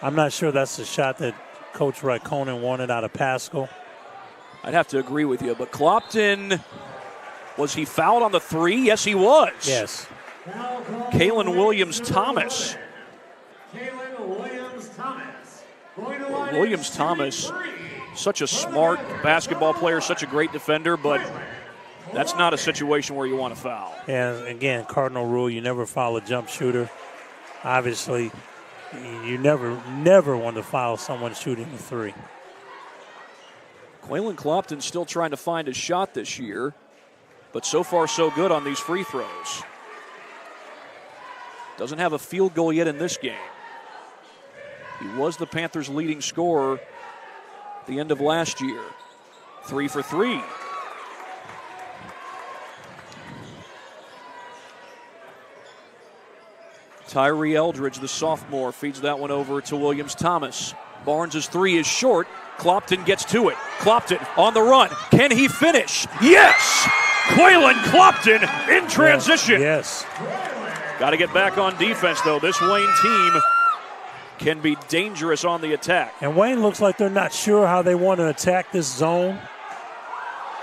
I'm not sure that's the shot that Coach Raikkonen wanted out of Pascal. I'd have to agree with you, but Clopton, was he fouled on the 3? Yes, he was. Yes. Kalen Williams-Thomas. Williams-Thomas, such a smart basketball player, such a great defender, but that's not a situation where you want to foul. And again, cardinal rule, you never foul a jump shooter. Obviously, you never want to foul someone shooting a 3. Quaylen Clopton still trying to find his shot this year, but so far so good on these free throws. Doesn't have a field goal yet in this game. He was the Panthers' leading scorer at the end of last year. 3 for 3. Tyree Eldridge, the sophomore, feeds that one over to Williams-Thomas. Barnes' 3 is short. Clopton gets to it. Clopton on the run. Can he finish? Yes! Quaylen Clopton in transition. Yes. Got to get back on defense, though. This Wayne team can be dangerous on the attack. And Wayne looks like they're not sure how they want to attack this zone.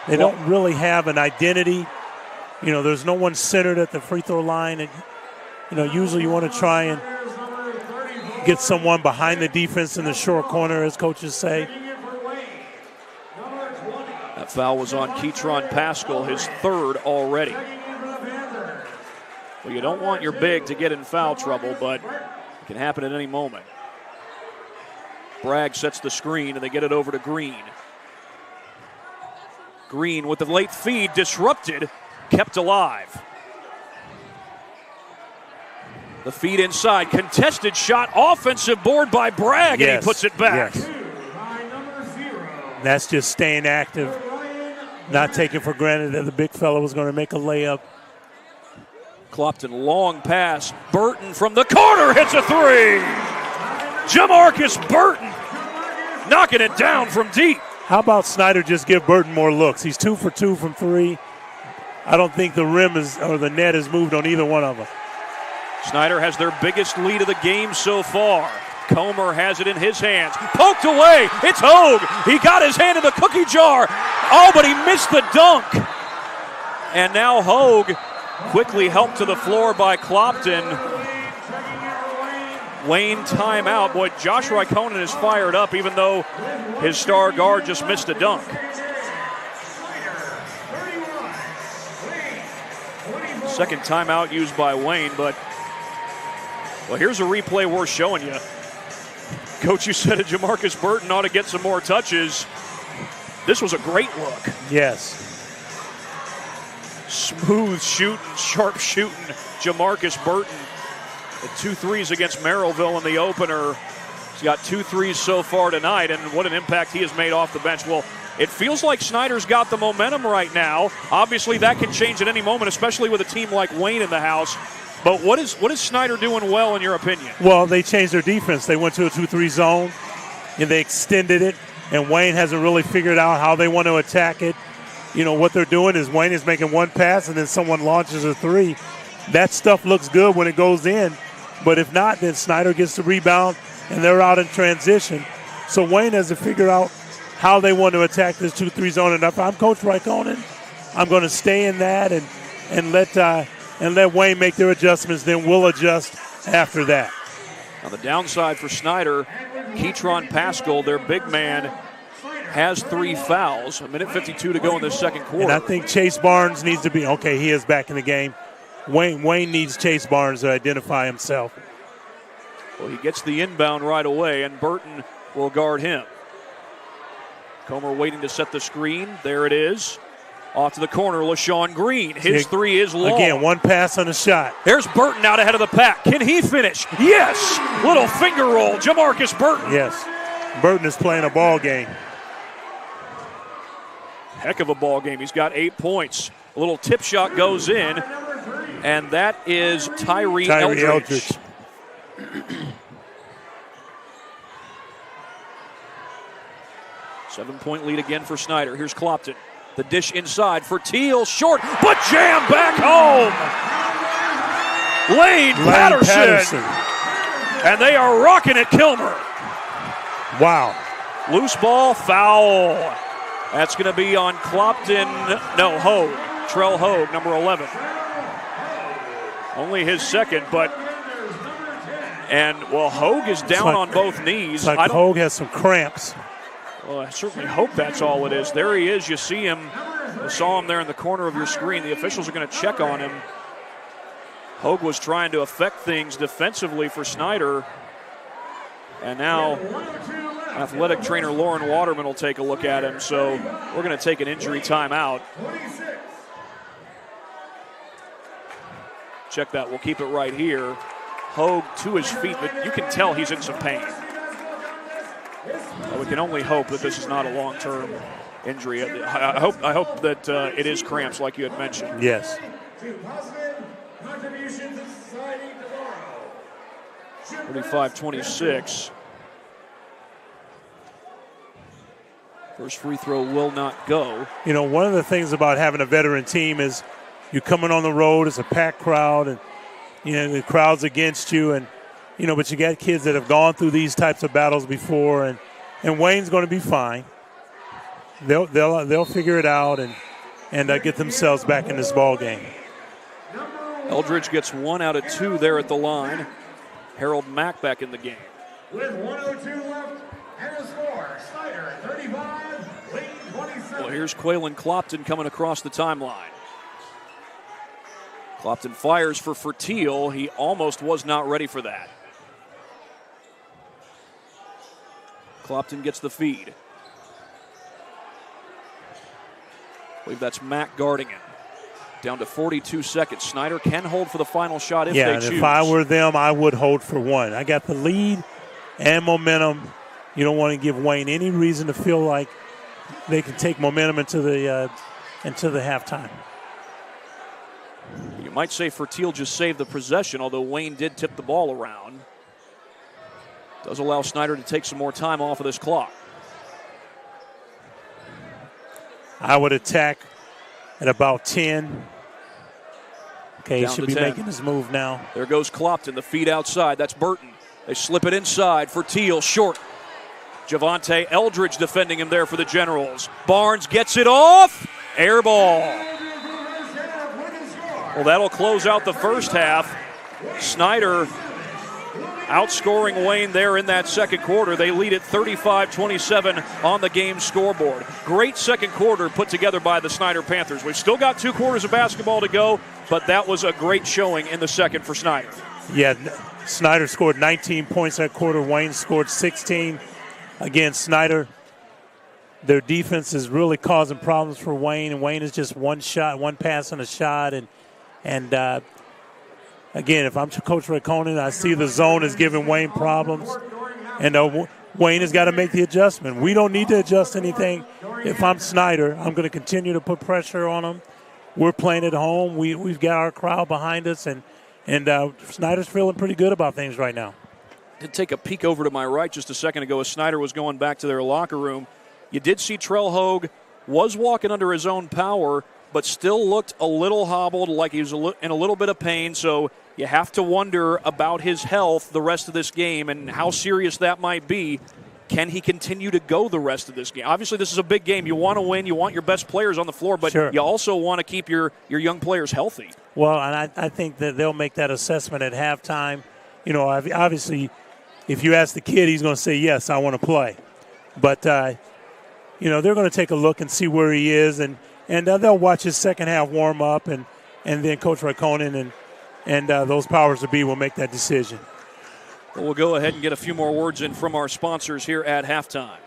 They don't really have an identity. You know, there's no one centered at the free throw line. And, you know, usually you want to try and get someone behind the defense in the short corner, as coaches say. That foul was on Keytron Pascal, his third already. Well, you don't want your big to get in foul trouble, but it can happen at any moment. Bragg sets the screen, and they get it over to Green. Green with the late feed, disrupted, kept alive. The feed inside, contested shot, offensive board by Bragg, and he puts it back. Yes. That's just staying active, not taking for granted that the big fella was going to make a layup. Clopton, long pass. Burton from the corner hits a three. Jamarcus Burton knocking it down from deep. How about Snider just give Burton more looks? He's 2 for 2 from three. I don't think the rim or the net has moved on either one of them. Snider has their biggest lead of the game so far. Comer has it in his hands. Poked away. It's Hogue. He got his hand in the cookie jar. Oh, but he missed the dunk. And now Hogue quickly helped to the floor by Clopton. Wayne timeout. Boy, Josh Raikkonen is fired up even though his star guard just missed a dunk. Second timeout used by Wayne, but well, here's a replay worth showing you. Coach, you said Jamarcus Burton ought to get some more touches. This was a great look. Yes. Smooth shooting, sharp shooting, Jamarcus Burton. The 2 threes against Merrillville in the opener. He's got 2 threes so far tonight, and what an impact he has made off the bench. Well, it feels like Snider's got the momentum right now. Obviously, that can change at any moment, especially with a team like Wayne in the house. But what is Snider doing well, in your opinion? Well, they changed their defense. They went to a 2-3 zone, and they extended it, and Wayne hasn't really figured out how they want to attack it. You know, what they're doing is Wayne is making one pass, and then someone launches a three. That stuff looks good when it goes in, but if not, then Snider gets the rebound, and they're out in transition. So Wayne has to figure out how they want to attack this 2-3 zone. And if I'm Coach Raikkonen, I'm going to stay in that and let Wayne make their adjustments. Then we'll adjust after that. On the downside for Snider, Keytron Pascal, their big man, has 3 fouls. 1:52 to go in the second quarter. And I think Chase Barnes needs to be okay. He is back in the game. Wayne needs Chase Barnes to identify himself. Well, he gets the inbound right away, and Burton will guard him. Comer waiting to set the screen. There it is. Off to the corner, LaShawn Green. His three is long. Again, one pass on a shot. There's Burton out ahead of the pack. Can he finish? Yes! Little finger roll, Jamarcus Burton. Yes. Burton is playing a ball game. Heck of a ball game. He's got 8 points. A little tip shot goes in, and that is Tyree Eldridge. 7-point lead again for Snider. Here's Clopton. The dish inside for Teal. Short, but jam back home. Lane Patterson. And they are rocking it, Kilmer. Wow. Loose ball, foul. That's going to be on Clopton. No, Hogue. Trell Hogue, number 11. Only his second, but... And, well, Hogue is down on both knees. It's like Hogue has some cramps. Well, I certainly hope that's all it is. There he is. You see him. You saw him there in the corner of your screen. The officials are going to check on him. Hogue was trying to affect things defensively for Snider. And now athletic trainer Lauren Waterman will take a look at him. So we're going to take an injury timeout. Check that. We'll keep it right here. Hogue to his feet, but you can tell he's in some pain. We can only hope that this is not a long-term injury. I hope that it is cramps, like you had mentioned. Yes. 35-26. First free throw will not go. You know, one of the things about having a veteran team is you coming on the road, it's a packed crowd, and you know the crowd's against you, and you know, but you got kids that have gone through these types of battles before, and Wayne's going to be fine. they'll figure it out and get themselves back in this ball game. Eldridge gets 1 out of 2 there at the line. Harold Mack back in the game. With 1:02 left and a score, Snider 35, Wayne 27. Well, here's Quaylen Clopton coming across the timeline. Clopton fires for Fertil. He almost was not ready for that. Clopton gets the feed. I believe that's Mack guarding him. Down to 42 seconds. Snider can hold for the final shot if they choose. If I were them, I would hold for one. I got the lead and momentum. You don't want to give Wayne any reason to feel like they can take momentum into the halftime. You might say Fertil just saved the possession, although Wayne did tip the ball around. Does allow Snider to take some more time off of this clock. I would attack at about 10. Okay, he should be 10. making his move now. There goes Clopton, the feed outside. That's Burton. They slip it inside. Fertil short. Javante Eldridge defending him there for the Generals. Barnes gets it off. Air ball. Well, that'll close out the first half. Snider outscoring Wayne there in that second quarter. They lead at 35-27 on the game scoreboard. Great second quarter put together by the Snider Panthers. We've still got 2 quarters of basketball to go, but that was a great showing in the second for Snider. Yeah, Snider scored 19 points that quarter. Wayne scored 16. Again, Snider, their defense is really causing problems for Wayne, and Wayne is just one pass and a shot. And again, if I'm Coach Raikkonen, I see the zone is giving Wayne problems, and Wayne has got to make the adjustment. We don't need to adjust anything. If I'm Snider, I'm going to continue to put pressure on them. We're playing at home. We've got our crowd behind us, and Snider's feeling pretty good about things right now. Did take a peek over to my right just a second ago as Snider was going back to their locker room. You did see Trell Hogue was walking under his own power, but still looked a little hobbled, like he was in a little bit of pain. So you have to wonder about his health the rest of this game and how serious that might be. Can he continue to go the rest of this game? Obviously, this is a big game. You want to win. You want your best players on the floor, but sure, you also want to keep your young players healthy. Well, and I think that they'll make that assessment at halftime. You know, obviously, if you ask the kid, he's going to say, yes, I want to play. But, you know, they're going to take a look and see where he is, and they'll watch his second half warm up, and then Coach Raikkonen and those powers that be will make that decision. Well, we'll go ahead and get a few more words in from our sponsors here at halftime.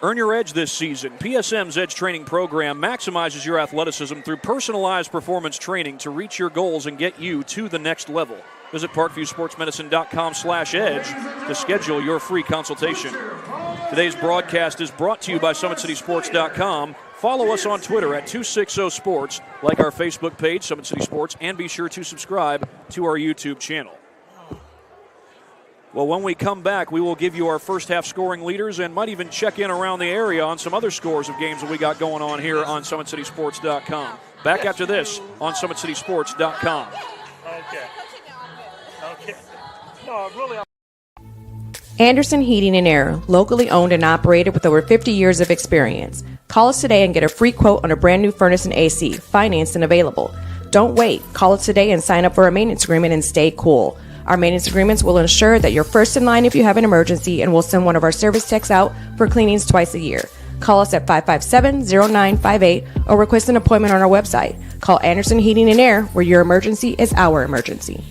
Earn your edge this season. PSM's Edge Training Program maximizes your athleticism through personalized performance training to reach your goals and get you to the next level. Visit parkviewsportsmedicine.com/edge to schedule your free consultation. Today's broadcast is brought to you by SummitCitySports.com. Follow us on Twitter at 260sports, like our Facebook page, Summit City Sports, and be sure to subscribe to our YouTube channel. Well, when we come back, we will give you our first half scoring leaders and might even check in around the area on some other scores of games that we got going on here on SummitCitySports.com. Back after this on SummitCitySports.com. Okay. No, really. Anderson Heating and Air, locally owned and operated with over 50 years of experience. Call us today and get a free quote on a brand new furnace and AC, financed and available. Don't wait. Call us today and sign up for a maintenance agreement and stay cool. Our maintenance agreements will ensure that you're first in line if you have an emergency, and we'll send one of our service techs out for cleanings twice a year. Call us at 557-0958 or request an appointment on our website. Call Anderson Heating and Air, where your emergency is our emergency.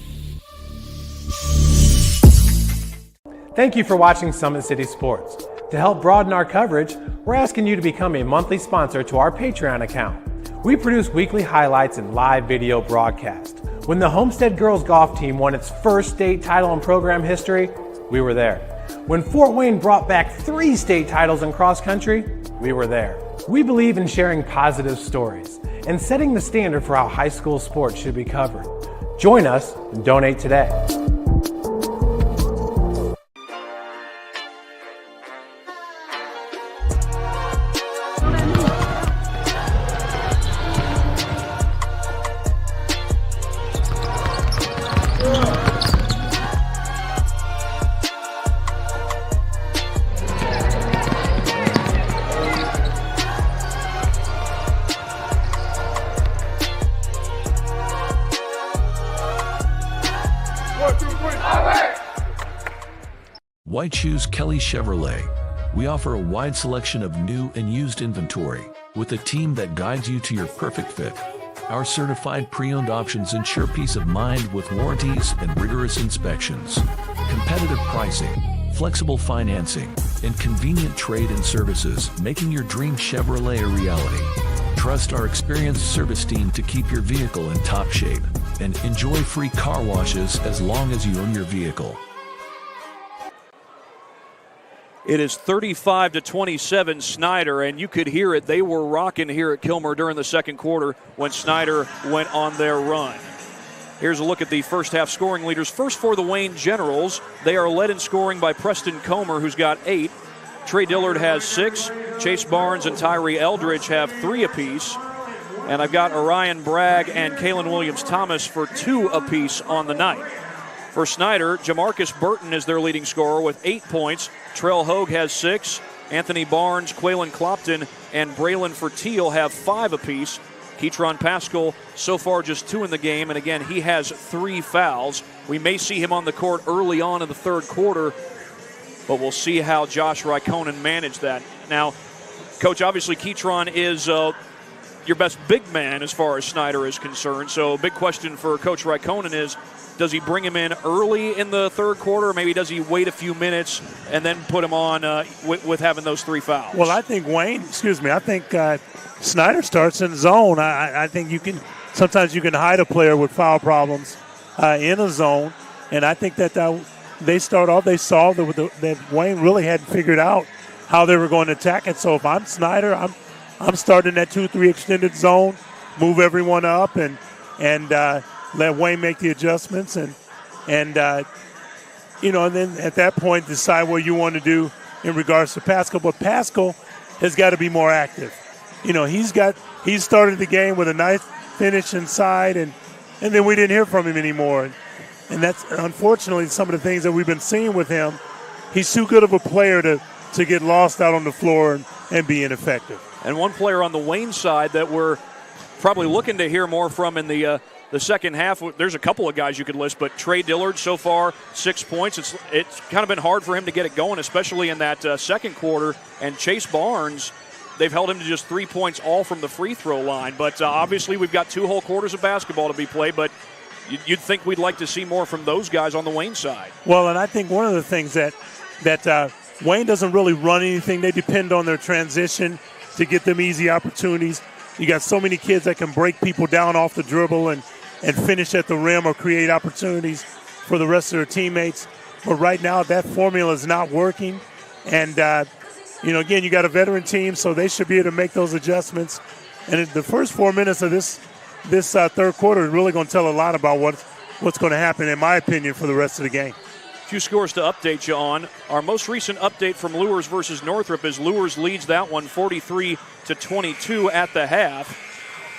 Thank you for watching Summit City Sports. To help broaden our coverage, we're asking you to become a monthly sponsor to our Patreon account. We produce weekly highlights and live video broadcasts. When the Homestead Girls Golf Team won its first state title in program history, we were there. When Fort Wayne brought back 3 state titles in cross country, we were there. We believe in sharing positive stories and setting the standard for how high school sports should be covered. Join us and donate today. Why choose Kelly Chevrolet? We offer a wide selection of new and used inventory with a team that guides you to your perfect fit. Our certified pre-owned options ensure peace of mind with warranties and rigorous inspections. Competitive pricing, flexible financing, and convenient trade and services, making your dream Chevrolet a reality. Trust our experienced service team to keep your vehicle in top shape and enjoy free car washes as long as you own your vehicle. It is 35-27 Snider, and you could hear it. They were rocking here at Kilmer during the second quarter when Snider went on their run. Here's a look at the first half scoring leaders. First for the Wayne Generals, they are led in scoring by Preston Comer, who's got 8. Trey Dillard has 6. Chase Barnes and Tyree Eldridge have 3 apiece. And I've got Orion Bragg and Kalen Williams-Thomas for 2 apiece on the night. For Snider, Jamarcus Burton is their leading scorer with 8 points. Trell Hogue has 6. Anthony Barnes, Quaylen Clopton, and Braylon Fertil have 5 apiece. Ketron Pascal, so far just 2 in the game, and again, he has 3 fouls. We may see him on the court early on in the third quarter, but we'll see how Josh Raikkonen managed that. Now, Coach, obviously Ketron is your best big man as far as Snider is concerned, so a big question for Coach Raikkonen is, does he bring him in early in the third quarter, or maybe does he wait a few minutes and then put him on with having those 3 fouls? Well, I think Snider starts in zone. I think sometimes you can hide a player with foul problems in a zone, and I think that they saw that Wayne really hadn't figured out how they were going to attack it. So if I'm Snider, I'm starting that 2-3 extended zone, move everyone up, and let Wayne make the adjustments, and then at that point decide what you want to do in regards to Pascal. But Pascal has got to be more active. He started the game with a nice finish inside, and then we didn't hear from him anymore. And that's unfortunately some of the things that we've been seeing with him. He's too good of a player to get lost out on the floor and be ineffective. And one player on the Wayne side that we're probably looking to hear more from in the second half, there's a couple of guys you could list, but Trey Dillard so far, 6 points. It's kind of been hard for him to get it going, especially in that second quarter. And Chase Barnes, they've held him to just 3 points all from the free throw line. But obviously we've got 2 whole quarters of basketball to be played, but you'd think we'd like to see more from those guys on the Wayne side. Well, and I think one of the things that Wayne doesn't really run anything. They depend on their transition to get them easy opportunities. You got so many kids that can break people down off the dribble and finish at the rim or create opportunities for the rest of their teammates. But right now, that formula is not working. And, again, you got a veteran team, so they should be able to make those adjustments. And the first 4 minutes of this third quarter is really going to tell a lot about what's going to happen, in my opinion, for the rest of the game. A few scores to update you on. Our most recent update from Lures versus Northrop is Lures leads that one 43-22 at the half.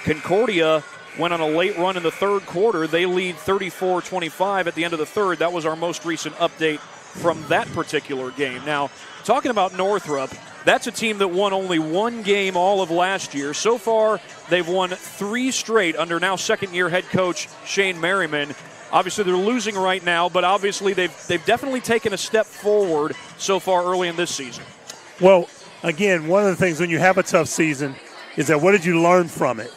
Concordia went on a late run in the third quarter. They lead 34-25 at the end of the third. That was our most recent update from that particular game. Now, talking about Northrop, that's a team that won only 1 game all of last year. So far, they've won 3 straight under now second-year head coach Shane Merriman. Obviously, they're losing right now, but obviously they've definitely taken a step forward so far early in this season. Well, again, one of the things when you have a tough season is that what did you learn from it?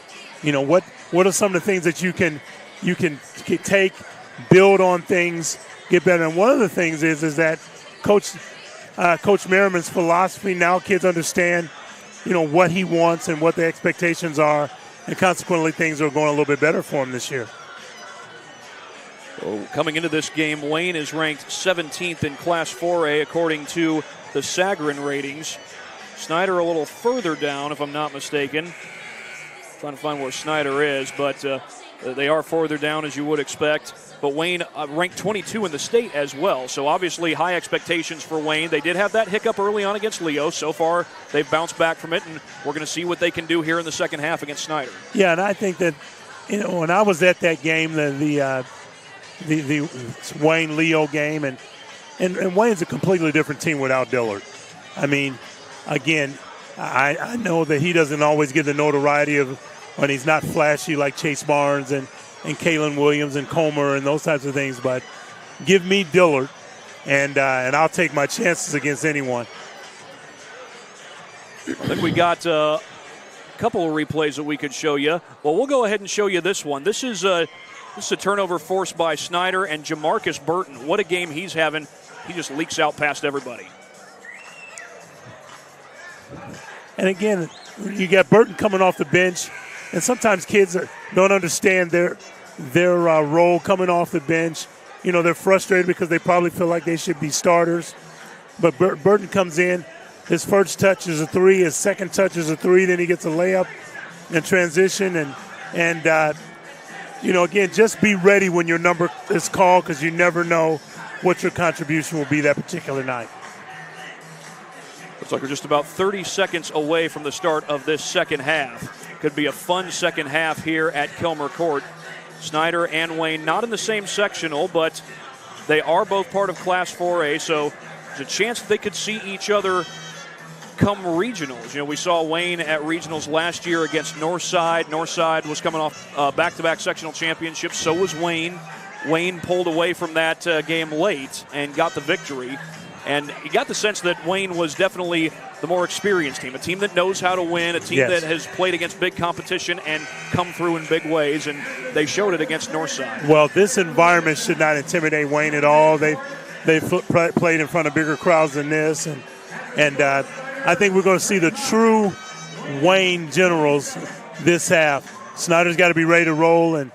What are some of the things that you can take, build on things, get better? And one of the things is that Coach Merriman's philosophy, now kids understand, what he wants and what the expectations are, and consequently things are going a little bit better for him this year. Well, coming into this game, Wayne is ranked 17th in Class 4A according to the Sagarin ratings. Snider a little further down, if I'm not mistaken. Trying to find where Snider is, but they are further down as you would expect. But Wayne ranked 22 in the state as well, so obviously high expectations for Wayne. They did have that hiccup early on against Leo. So far, they've bounced back from it, and we're going to see what they can do here in the second half against Snider. Yeah, and I think that, when I was at that game, the Wayne-Leo game, and Wayne's a completely different team without Dillard. I mean, again, I know that he doesn't always get the notoriety of when he's not flashy like Chase Barnes and Kalen Williams and Comer and those types of things, but give me Dillard and I'll take my chances against anyone. I think we got a couple of replays that we could show you. Well, we'll go ahead and show you this one. This is a turnover forced by Snider and Jamarcus Burton. What a game he's having. He just leaks out past everybody. And again, you got Burton coming off the bench, and sometimes kids don't understand their role coming off the bench. You know, they're frustrated because they probably feel like they should be starters. But Burton comes in. His first touch is a three. His second touch is a three. Then he gets a layup in transition. And you know, again, just be ready when your number is called because you never know what your contribution will be that particular night. Looks like we're just about 30 seconds away from the start of this second half. Could be a fun second half here at Kilmer Court. Snider and Wayne not in the same sectional, but they are both part of Class 4A, so there's a chance that they could see each other come regionals. You know, we saw Wayne at regionals last year against Northside. Northside was coming off back-to-back sectional championships. So was Wayne. Wayne pulled away from that game late and got the victory. And you got the sense that Wayne was definitely the more experienced team, a team that knows how to win, a team that has played against big competition and come through in big ways, and they showed it against Northside. Well, this environment should not intimidate Wayne at all. They played in front of bigger crowds than this, and I think we're going to see the true Wayne Generals this half. Snider's got to be ready to roll, and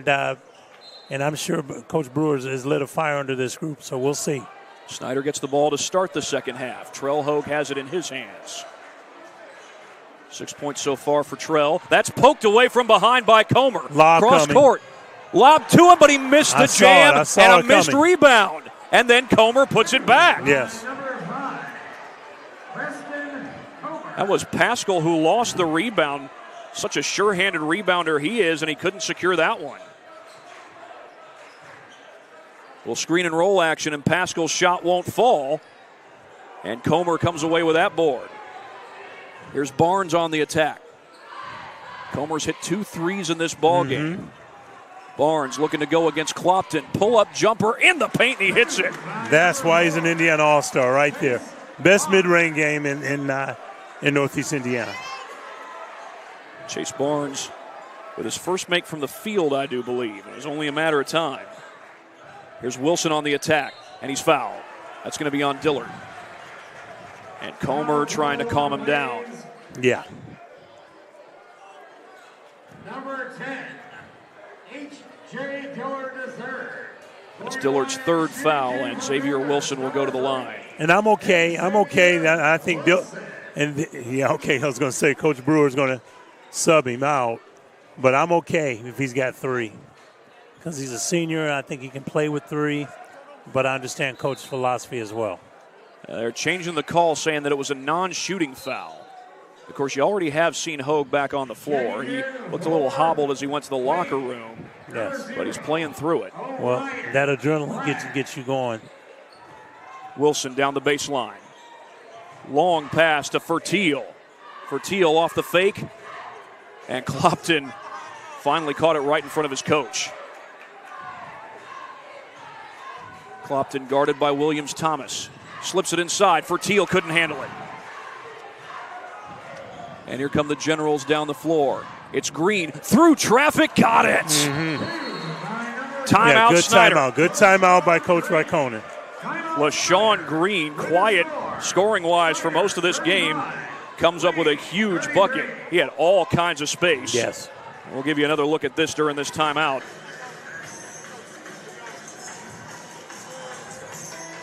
I'm sure Coach Brewer has lit a fire under this group, so we'll see. Snider gets the ball to start the second half. Trell Hogue has it in his hands. 6 points so far for Trell. That's poked away from behind by Comer. Cross court. Lob to him, but he missed the jam and a missed rebound. And then Comer puts it back. Yes. That was Pascal who lost the rebound. Such a sure-handed rebounder he is, and he couldn't secure that one. Little screen and roll action, and Pascal's shot won't fall. And Comer comes away with that board. Here's Barnes on the attack. Comer's hit 2 threes in this ball game. Barnes looking to go against Clopton. Pull-up jumper in the paint, and he hits it. That's why he's an Indiana All-Star right there. Best mid-range game in Northeast Indiana. Chase Barnes with his first make from the field, I do believe. It was only a matter of time. Here's Wilson on the attack, and he's fouled. That's going to be on Dillard. And Comer trying to calm him down. Yeah. Number 10, H.J. Dillard III. That's Dillard's third foul, and Xavier Wilson will go to the line. And I'm okay. I think I was going to say Coach Brewer's going to sub him out, but I'm okay if he's got 3. Because he's a senior, I think he can play with 3, but I understand Coach's philosophy as well. They're changing the call, saying that it was a non-shooting foul. Of course, you already have seen Hogue back on the floor. He looked a little hobbled as he went to the locker room. Yes. But he's playing through it. Well, that adrenaline gets you going. Wilson down the baseline. Long pass to Fertil. Fertil off the fake. And Clopton finally caught it right in front of his coach. Clopton guarded by Williams-Thomas. Slips it inside. Fertil couldn't handle it. And here come the Generals down the floor. It's Green through traffic. Got it. Timeout, good Snider. Timeout. Good timeout by Coach Raikkonen. LaShawn Green, quiet scoring-wise for most of this game, comes up with a huge bucket. He had all kinds of space. Yes. We'll give you another look at this during this timeout.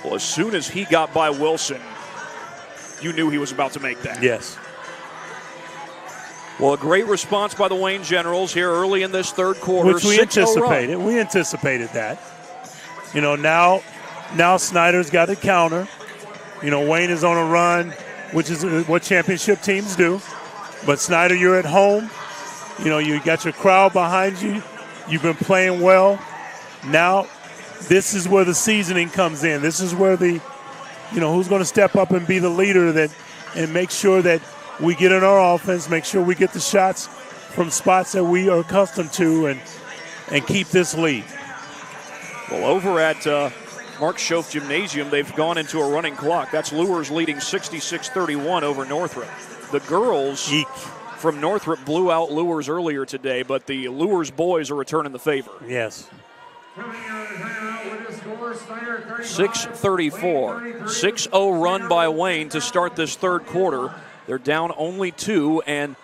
Well, as soon as he got by Wilson, you knew he was about to make that. Yes. Well, a great response by the Wayne Generals here early in this third quarter. Which we anticipated. We anticipated that. You know, now Snider's got a counter. You know, Wayne is on a run, which is what championship teams do. But Snider, you're at home. You know, you got your crowd behind you. You've been playing well. Now, this is where the seasoning comes in. This is where who's going to step up and be the leader and make sure that we get in our offense, make sure we get the shots from spots that we are accustomed to and keep this lead. Well, over at Mark Schoaf Gymnasium, they've gone into a running clock. That's Lures leading 66-31 over Northrop. The girls from Northrop blew out Lures earlier today, but the Lures boys are returning the favor. Yes. 6:34. 6-0 run by Wayne to start this third quarter. They're down only 2, and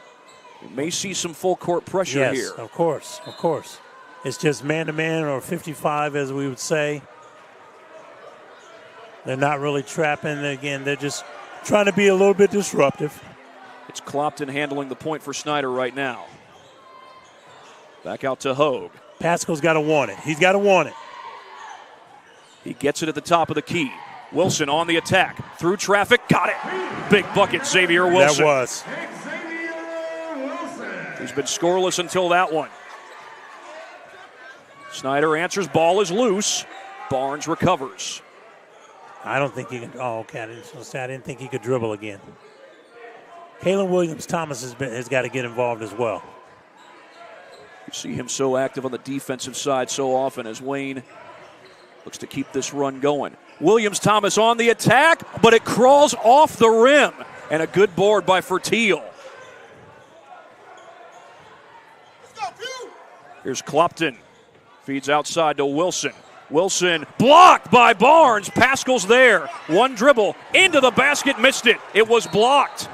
we may see some full court pressure here. Yes, of course. It's just man-to-man or 55, as we would say. They're not really trapping. Again, they're just trying to be a little bit disruptive. It's Clopton handling the point for Snider right now. Back out to Hogue. Pascal's got to want it. He's got to want it. He gets it at the top of the key. Wilson on the attack. Through traffic. Got it. Big bucket, Xavier Wilson. That was. He's been scoreless until that one. Snider answers. Ball is loose. Barnes recovers. I don't think he can. Oh, okay. I didn't think he could dribble again. Kalen Williams-Thomas has got to get involved as well. You see him so active on the defensive side so often as Wayne looks to keep this run going. Williams-Thomas on the attack, but it crawls off the rim. And a good board by Fertil. Here's Clopton. Feeds outside to Wilson. Wilson blocked by Barnes. Pascal's there. One dribble into the basket, missed it. It was blocked.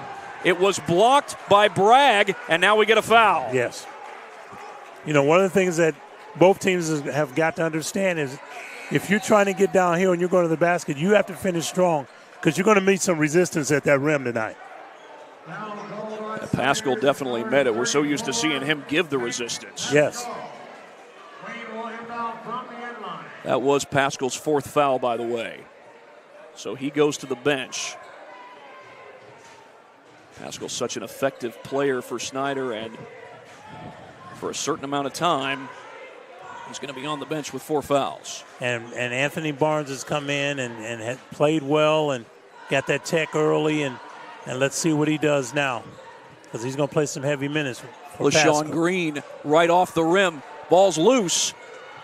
It was blocked by Bragg, and now we get a foul. Yes. You know, one of the things that both teams have got to understand is if you're trying to get downhill and you're going to the basket, you have to finish strong because you're going to meet some resistance at that rim tonight. Yeah, Pascal definitely met it. We're so used to seeing him give the resistance. Yes. That was Pascal's fourth foul, by the way. So he goes to the bench. Pascal's such an effective player for Snider, and for a certain amount of time, he's going to be on the bench with 4 fouls. And Anthony Barnes has come in and had played well and got that tech early, and let's see what he does now because he's going to play some heavy minutes for LaShawn Green right off the rim. Ball's loose.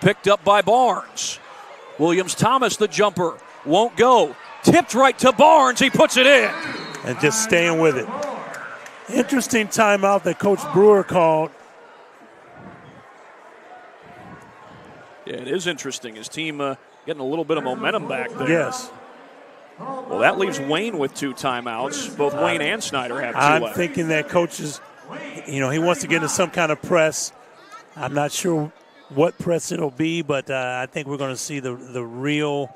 Picked up by Barnes. Williams-Thomas, the jumper, won't go. Tipped right to Barnes. He puts it in. And just staying with it. Interesting timeout that Coach Brewer called. Yeah, it is interesting. His team getting a little bit of momentum back there. Yes. Well, that leaves Wayne with 2 timeouts. Both Wayne and Snider have 2 I'm left. thinking that coach is, he wants to get into some kind of press. I'm not sure what press it'll be, but I think we're going to see the real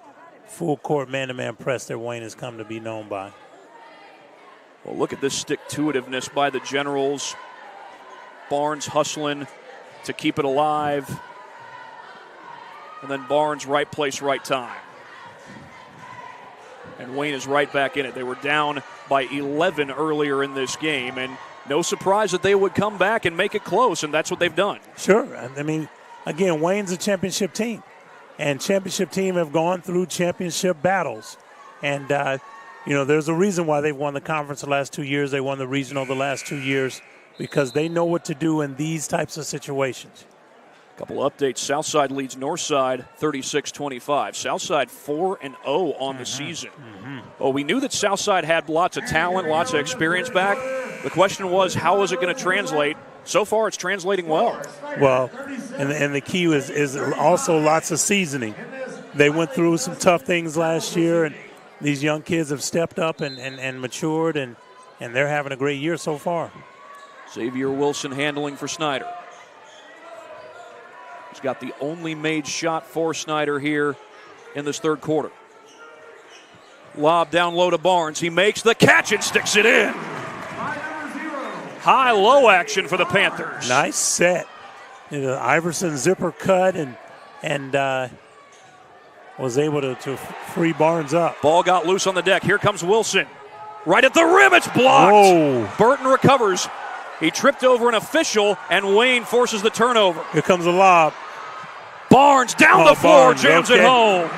full-court man-to-man press that Wayne has come to be known by. Well, look at this stick-to-itiveness by the Generals. Barnes hustling to keep it alive. And then Barnes, right place, right time. And Wayne is right back in it. They were down by 11 earlier in this game, and no surprise that they would come back and make it close, and that's what they've done. Sure. I mean, again, Wayne's a championship team, and championship team have gone through championship battles. And, there's a reason why they've won the conference the last 2 years. They won the regional the last 2 years because they know what to do in these types of situations. A couple updates. Southside leads Northside 36-25. Southside 4-0 on the season. Well, we knew that Southside had lots of talent, lots of experience back. The question was, how is it going to translate? So far, it's translating well. Well, and the key is also lots of seasoning. They went through some tough things last year, and these young kids have stepped up and matured, and they're having a great year so far. Xavier Wilson handling for Snider. He's got the only made shot for Snider here in this third quarter. Lob down low to Barnes. He makes the catch and sticks it in. High-low action for the Panthers. Nice set. Iverson zipper cut and was able to free Barnes up. Ball got loose on the deck. Here comes Wilson. Right at the rim. It's blocked. Whoa. Burton recovers. He tripped over an official, and Wayne forces the turnover. Here comes the lob. Barnes down the floor, Barnes, jams okay. it home.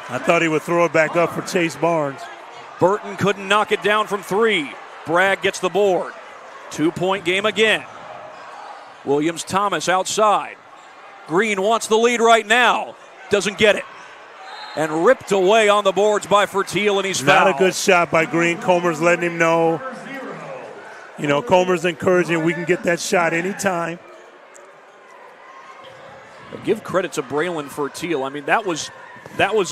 I thought he would throw it back up for Chase Barnes. Burton couldn't knock it down from 3. Bragg gets the board. 2-point game again. Williams-Thomas outside. Green wants the lead right now. Doesn't get it. and ripped away on the boards by Fertiel, and he's fouled. Not a good shot by Green. Comer's letting him know. You know, Comer's encouraging we can get that shot anytime. Give credit to Braylon Fertiel. I mean, that was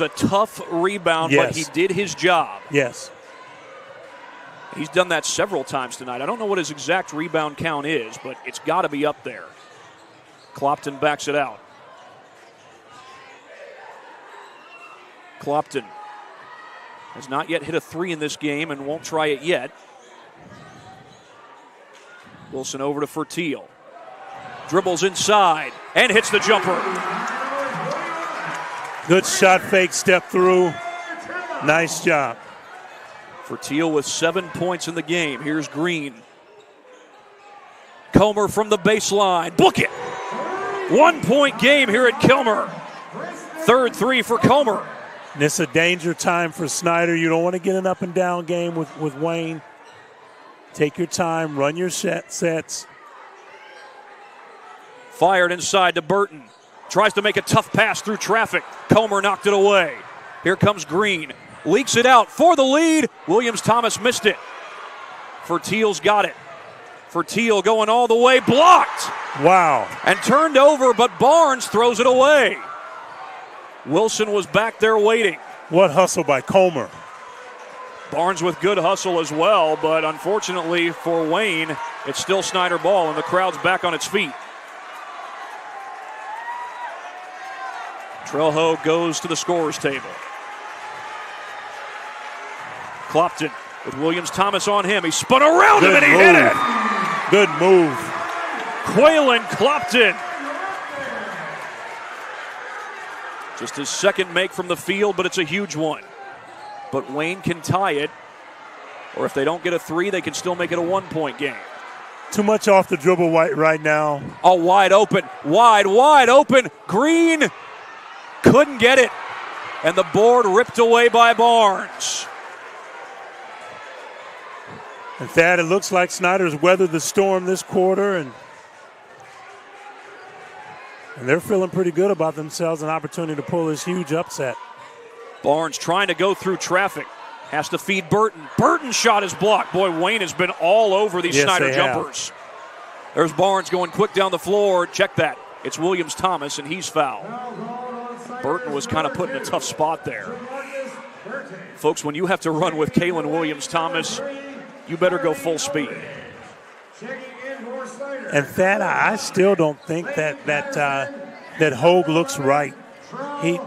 a tough rebound, Yes. but he did his job. Yes. He's done that several times tonight. I don't know what his exact rebound count is, but it's got to be up there. Clopton backs it out. Clopton has not yet hit a three in this game and won't try it yet. Wilson over to Fertiel. Dribbles inside and hits the jumper. Good shot fake, step through. Nice job. Fertiel with 7 points in the game. Here's Green. Comer from the baseline. Book it. 1 point game here at Kilmer. Third three for Comer. And it's a danger time for Snider. You don't want to get an up and down game with Wayne. Take your time, run your sets. Fired inside to Burton. Tries to make a tough pass through traffic. Comer knocked it away. Here comes Green. Leaks it out for the lead. Williams-Thomas missed it. Fertiel's got it. Fertiel going all the way. Blocked. Wow. And turned over, but Barnes throws it away. Wilson was back there waiting. What hustle by Comer. Barnes with good hustle as well, but unfortunately for Wayne, it's still Snider ball, and the crowd's back on its feet. Trelho goes to the scorer's table. Clopton with Williams-Thomas on him. He spun around him and he hit it. Good move. Quaylen Clopton. Just his second make from the field, but it's a huge one. But Wayne can tie it, or if they don't get a three, they can still make it a 1 point game. Too much off the dribble right now. Oh, wide open. Wide open. Green couldn't get it. And the board ripped away by Barnes. And Thad, it looks like Snider's weathered the storm this quarter, and they're feeling pretty good about themselves, an opportunity to pull this huge upset. Barnes trying to go through traffic. Has to feed Burton. Burton's shot is blocked. Boy, Wayne has been all over these Snider jumpers. There's Barnes going quick down the floor. Check that. It's Williams-Thomas, and he's fouled. Burton was kind of put in a tough spot there. Folks, when you have to run with Kalen Williams-Thomas, you better go full speed. And Thad, I still don't think that Hogue looks right. He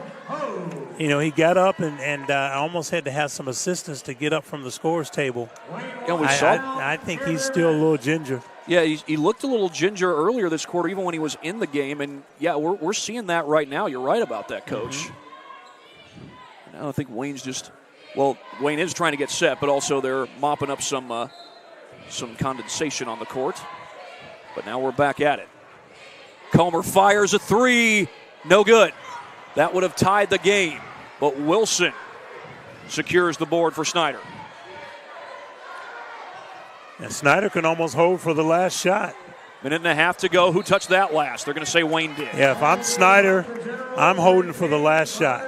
got up and almost had to have some assistance to get up from the scorer's table. I think he's still a little ginger. Yeah, he looked a little ginger earlier this quarter, even when he was in the game. And, yeah, we're seeing that right now. You're right about that, Coach. Mm-hmm. I don't think Wayne's just – well, Wayne is trying to get set, but also they're mopping up some condensation on the court. But now we're back at it. Comer fires a three. No good. That would have tied the game. But Wilson secures the board for Snider. And Snider can almost hold for the last shot. Minute and a half to go. Who touched that last? They're going to say Wayne did. Yeah, if I'm Snider, I'm holding for the last shot.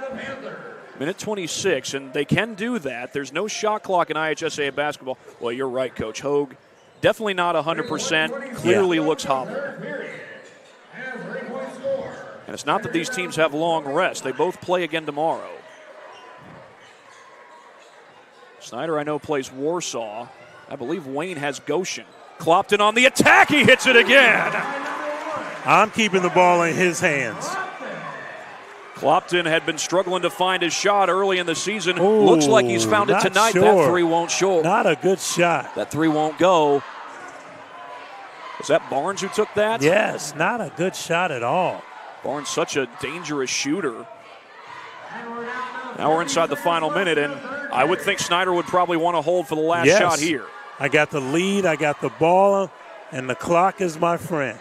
Minute 26, and they can do that. There's no shot clock in IHSA basketball. Well, you're right, Coach. Hogue, definitely not 100%. Clearly looks hobbled. And it's not that these teams have long rest. They both play again tomorrow. Snider, I know, plays Warsaw. I believe Wayne has Goshen. Clopton on the attack. He hits it again. I'm keeping the ball in his hands. Clopton had been struggling to find his shot early in the season. Ooh, looks like he's found it tonight. Sure. That three won't show. Not a good shot. That three won't go. Was that Barnes who took that? Yes, not a good shot at all. Barnes, such a dangerous shooter. Now we're inside the final minute, and I would think Snider would probably want to hold for the last shot here. I got the lead, I got the ball, and the clock is my friend.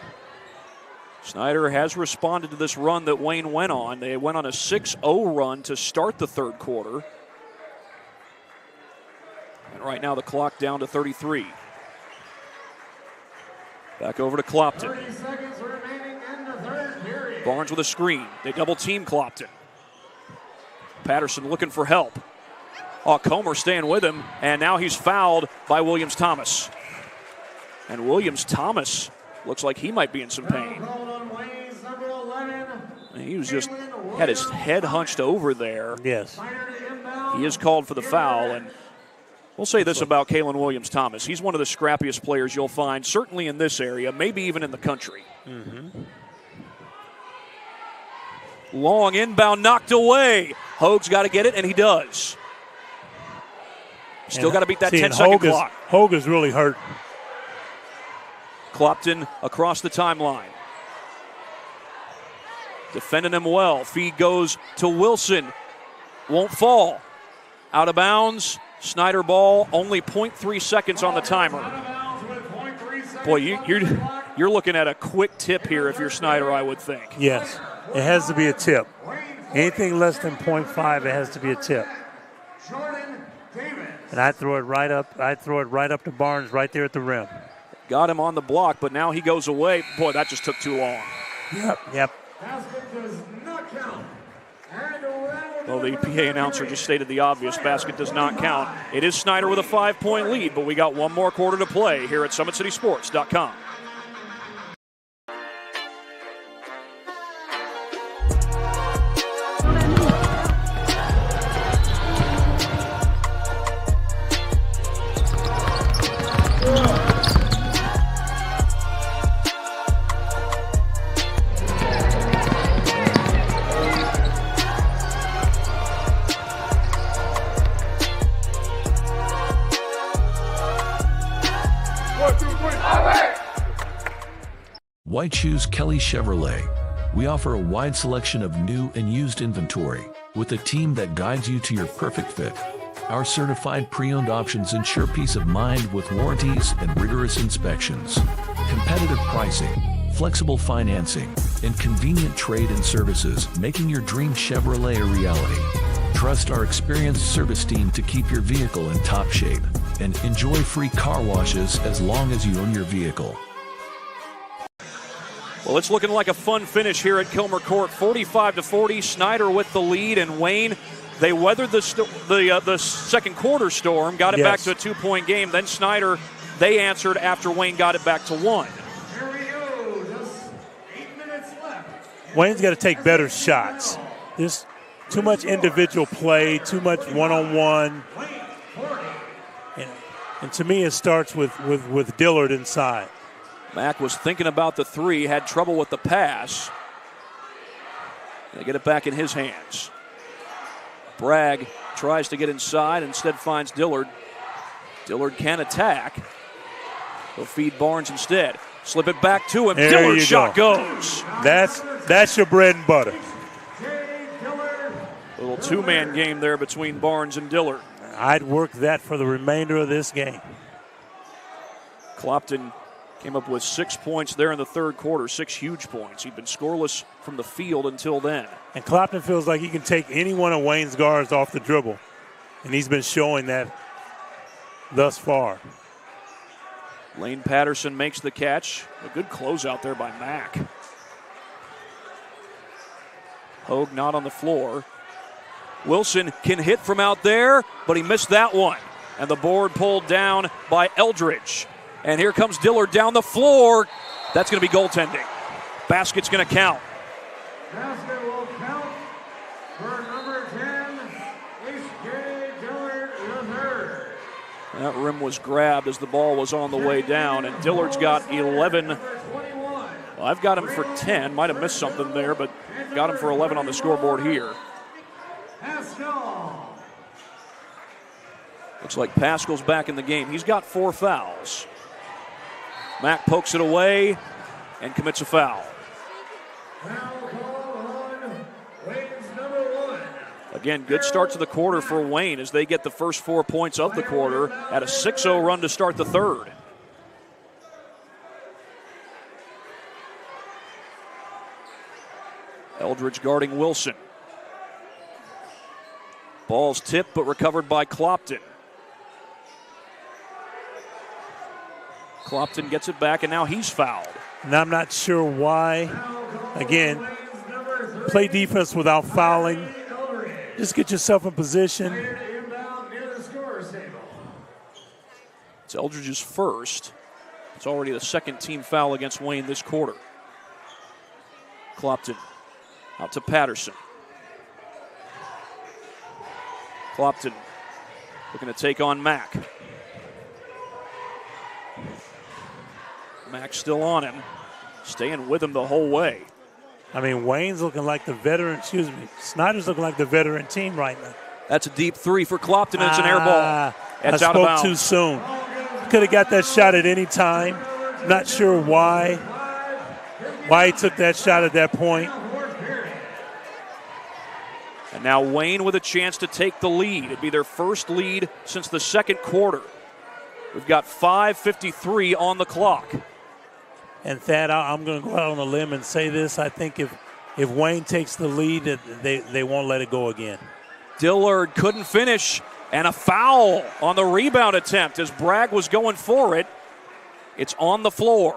Snider has responded to this run that Wayne went on. They went on a 6-0 run to start the third quarter. And right now the clock down to 33. Back over to Clopton. 30 seconds remaining in the third period. Barnes with a screen. They double team Clopton. Patterson looking for help. Oh, Comer staying with him, and now he's fouled by Williams-Thomas. And Williams-Thomas looks like he might be in some pain. He was just had his head hunched over there. Yes. He is called for the foul, and we'll say this about Kalen Williams-Thomas. He's one of the scrappiest players you'll find, certainly in this area, maybe even in the country. Long inbound knocked away. Hoag's got to get it, and he does. Still got to beat that 10-second clock. Hoag is really hurt. Clopton across the timeline. Defending him well. Feed goes to Wilson. Won't fall. Out of bounds. Snider ball. Only 0.3 seconds on the timer. Boy, you're looking at a quick tip here if you're Snider, I would think. Yes. It has to be a tip. Anything less than 0.5, it has to be a tip. And I throw it right up. I throw it right up to Barnes, right there at the rim. Got him on the block, but now he goes away. Boy, that just took too long. Yep. Well, the PA announcer just stated the obvious. Basket does not count. It is Snider with a 5-point lead, but we got one more quarter to play here at SummitCitySports.com. Why choose Kelly Chevrolet? We offer a wide selection of new and used inventory with a team that guides you to your perfect fit. Our certified pre-owned options ensure peace of mind with warranties and rigorous inspections. Competitive pricing, flexible financing, and convenient trade and services, making your dream Chevrolet a reality. Trust our experienced service team to keep your vehicle in top shape and enjoy free car washes as long as you own your vehicle. Well, it's looking like a fun finish here at Kilmer Court. 45-40, Snider with the lead, and Wayne, they weathered the second quarter storm, got it back to a 2-point game. Then Snider, they answered after Wayne got it back to 1. Here we go, just 8 minutes left. Wayne's got to take better shots. There's too much individual play, too much one-on-one. And to me, it starts with Dillard inside. Mack was thinking about the three, had trouble with the pass. They get it back in his hands. Bragg tries to get inside, instead finds Dillard. Dillard can attack. He'll feed Barnes instead. Slip it back to him. Dillard's shot goes. That's your bread and butter. A little two-man game there between Barnes and Dillard. I'd work that for the remainder of this game. Clopton came up with 6 points there in the third quarter, 6 huge points. He'd been scoreless from the field until then. And Clopton feels like he can take any one of Wayne's guards off the dribble. And he's been showing that thus far. Lane Patterson makes the catch. A good closeout there by Mack. Hoag not on the floor. Wilson can hit from out there, but he missed that one. And the board pulled down by Eldridge. And here comes Dillard down the floor. That's going to be goaltending. Basket's going to count. Basket will count for number 10, H.J. Dillard III. That rim was grabbed as the ball was on the way down, and Dillard's got 11. Well, I've got him for 10. Might have missed something there, but got him for 11 on the scoreboard here. Pascal. Looks like Pascal's back in the game. He's got 4 fouls. Mack pokes it away and commits a foul. Foul call on Wayne's number 1. Again, good start to the quarter for Wayne as they get the first 4 points of the quarter at a 6-0 run to start the third. Eldridge guarding Wilson. Ball's tipped but recovered by Clopton. Clopton gets it back, and now he's fouled. And I'm not sure why. Again, play defense without fouling. just get yourself in position. Inbound near the scorer's table. It's Eldridge's first. It's already the second team foul against Wayne this quarter. Clopton out to Patterson. Clopton looking to take on Mack. Mack still on him, staying with him the whole way. I mean, Wayne's looking like the veteran, Snider's looking like the veteran team right now. That's a deep three for Clopton, and it's an air ball. It's out of bounds. I spoke too soon. Could have got that shot at any time. Not sure why he took that shot at that point. And now Wayne with a chance to take the lead. It'd be their first lead since the second quarter. We've got 5:53 on the clock. And Thad, I'm going to go out on a limb and say this. I think if Wayne takes the lead, they won't let it go again. Dillard couldn't finish, and a foul on the rebound attempt as Bragg was going for it. It's on the floor.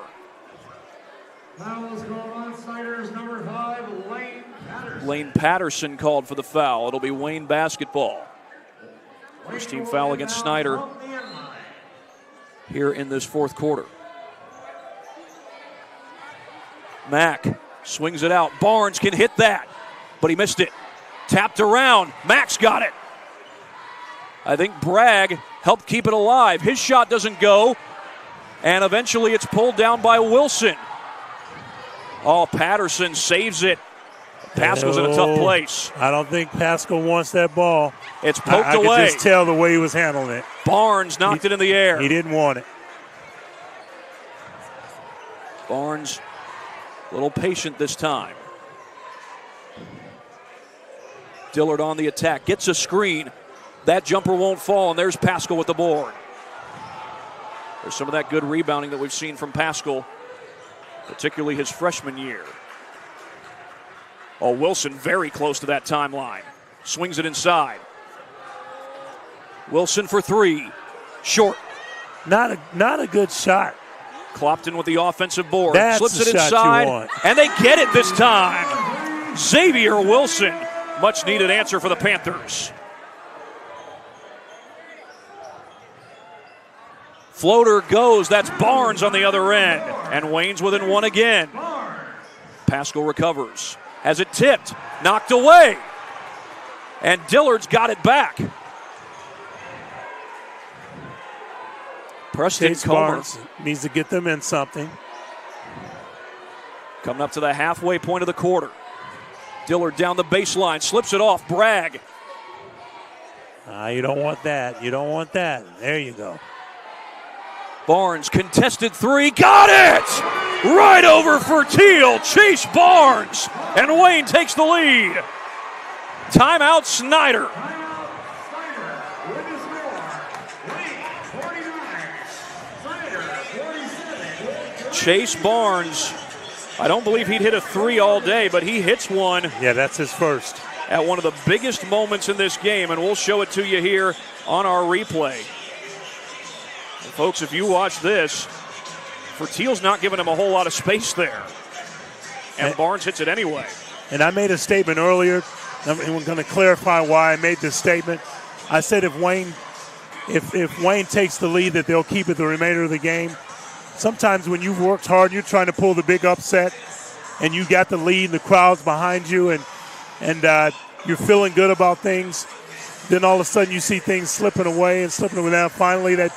Foul's going on Snider's number 5, Lane Patterson. Lane Patterson called for the foul. It'll be Wayne basketball. First team foul against Snider here in this fourth quarter. Mack swings it out. Barnes can hit that, but he missed it. Tapped around. Mack's got it. I think Bragg helped keep it alive. His shot doesn't go, and eventually it's pulled down by Wilson. Oh, Patterson saves it. Pascal's in a tough place. I don't think Pascal wants that ball. It's poked I away. I could just tell the way he was handling it. Barnes knocked it in the air. He didn't want it. Barnes a little patient this time. Dillard on the attack. Gets a screen. That jumper won't fall, and there's Pascal with the board. There's some of that good rebounding that we've seen from Pascal, particularly his freshman year. Oh, Wilson very close to that timeline. Swings it inside. Wilson for three. Short. Not a good shot. Clopton with the offensive board. That's slips it the shot inside, you want. and they get it this time. Xavier Wilson. Much needed answer for the Panthers. Floater goes. That's Barnes on the other end. And Wayne's within one again. Pascal recovers. Has it tipped. Knocked away. And Dillard's got it back. Preston Chase Comer Barnes needs to get them in something. coming up to the halfway point of the quarter. Dillard down the baseline. Slips it off. Bragg. You don't want that. You don't want that. There you go. Barnes, contested three, got it! Right over for Teal, Chase Barnes, and Wayne takes the lead. Timeout, Snider. Chase Barnes, I don't believe he'd hit a three all day, but he hits one. Yeah, that's his first. At one of the biggest moments in this game, and we'll show it to you here on our replay. And folks, if you watch this, Fertiel's not giving him a whole lot of space there. And Barnes hits it anyway. And I made a statement earlier. I'm going to clarify why I made this statement. I said if Wayne takes the lead, that they'll keep it the remainder of the game. Sometimes when you've worked hard, you're trying to pull the big upset, and you got the lead, and the crowd's behind you, and you're feeling good about things. Then all of a sudden you see things slipping away. Now finally that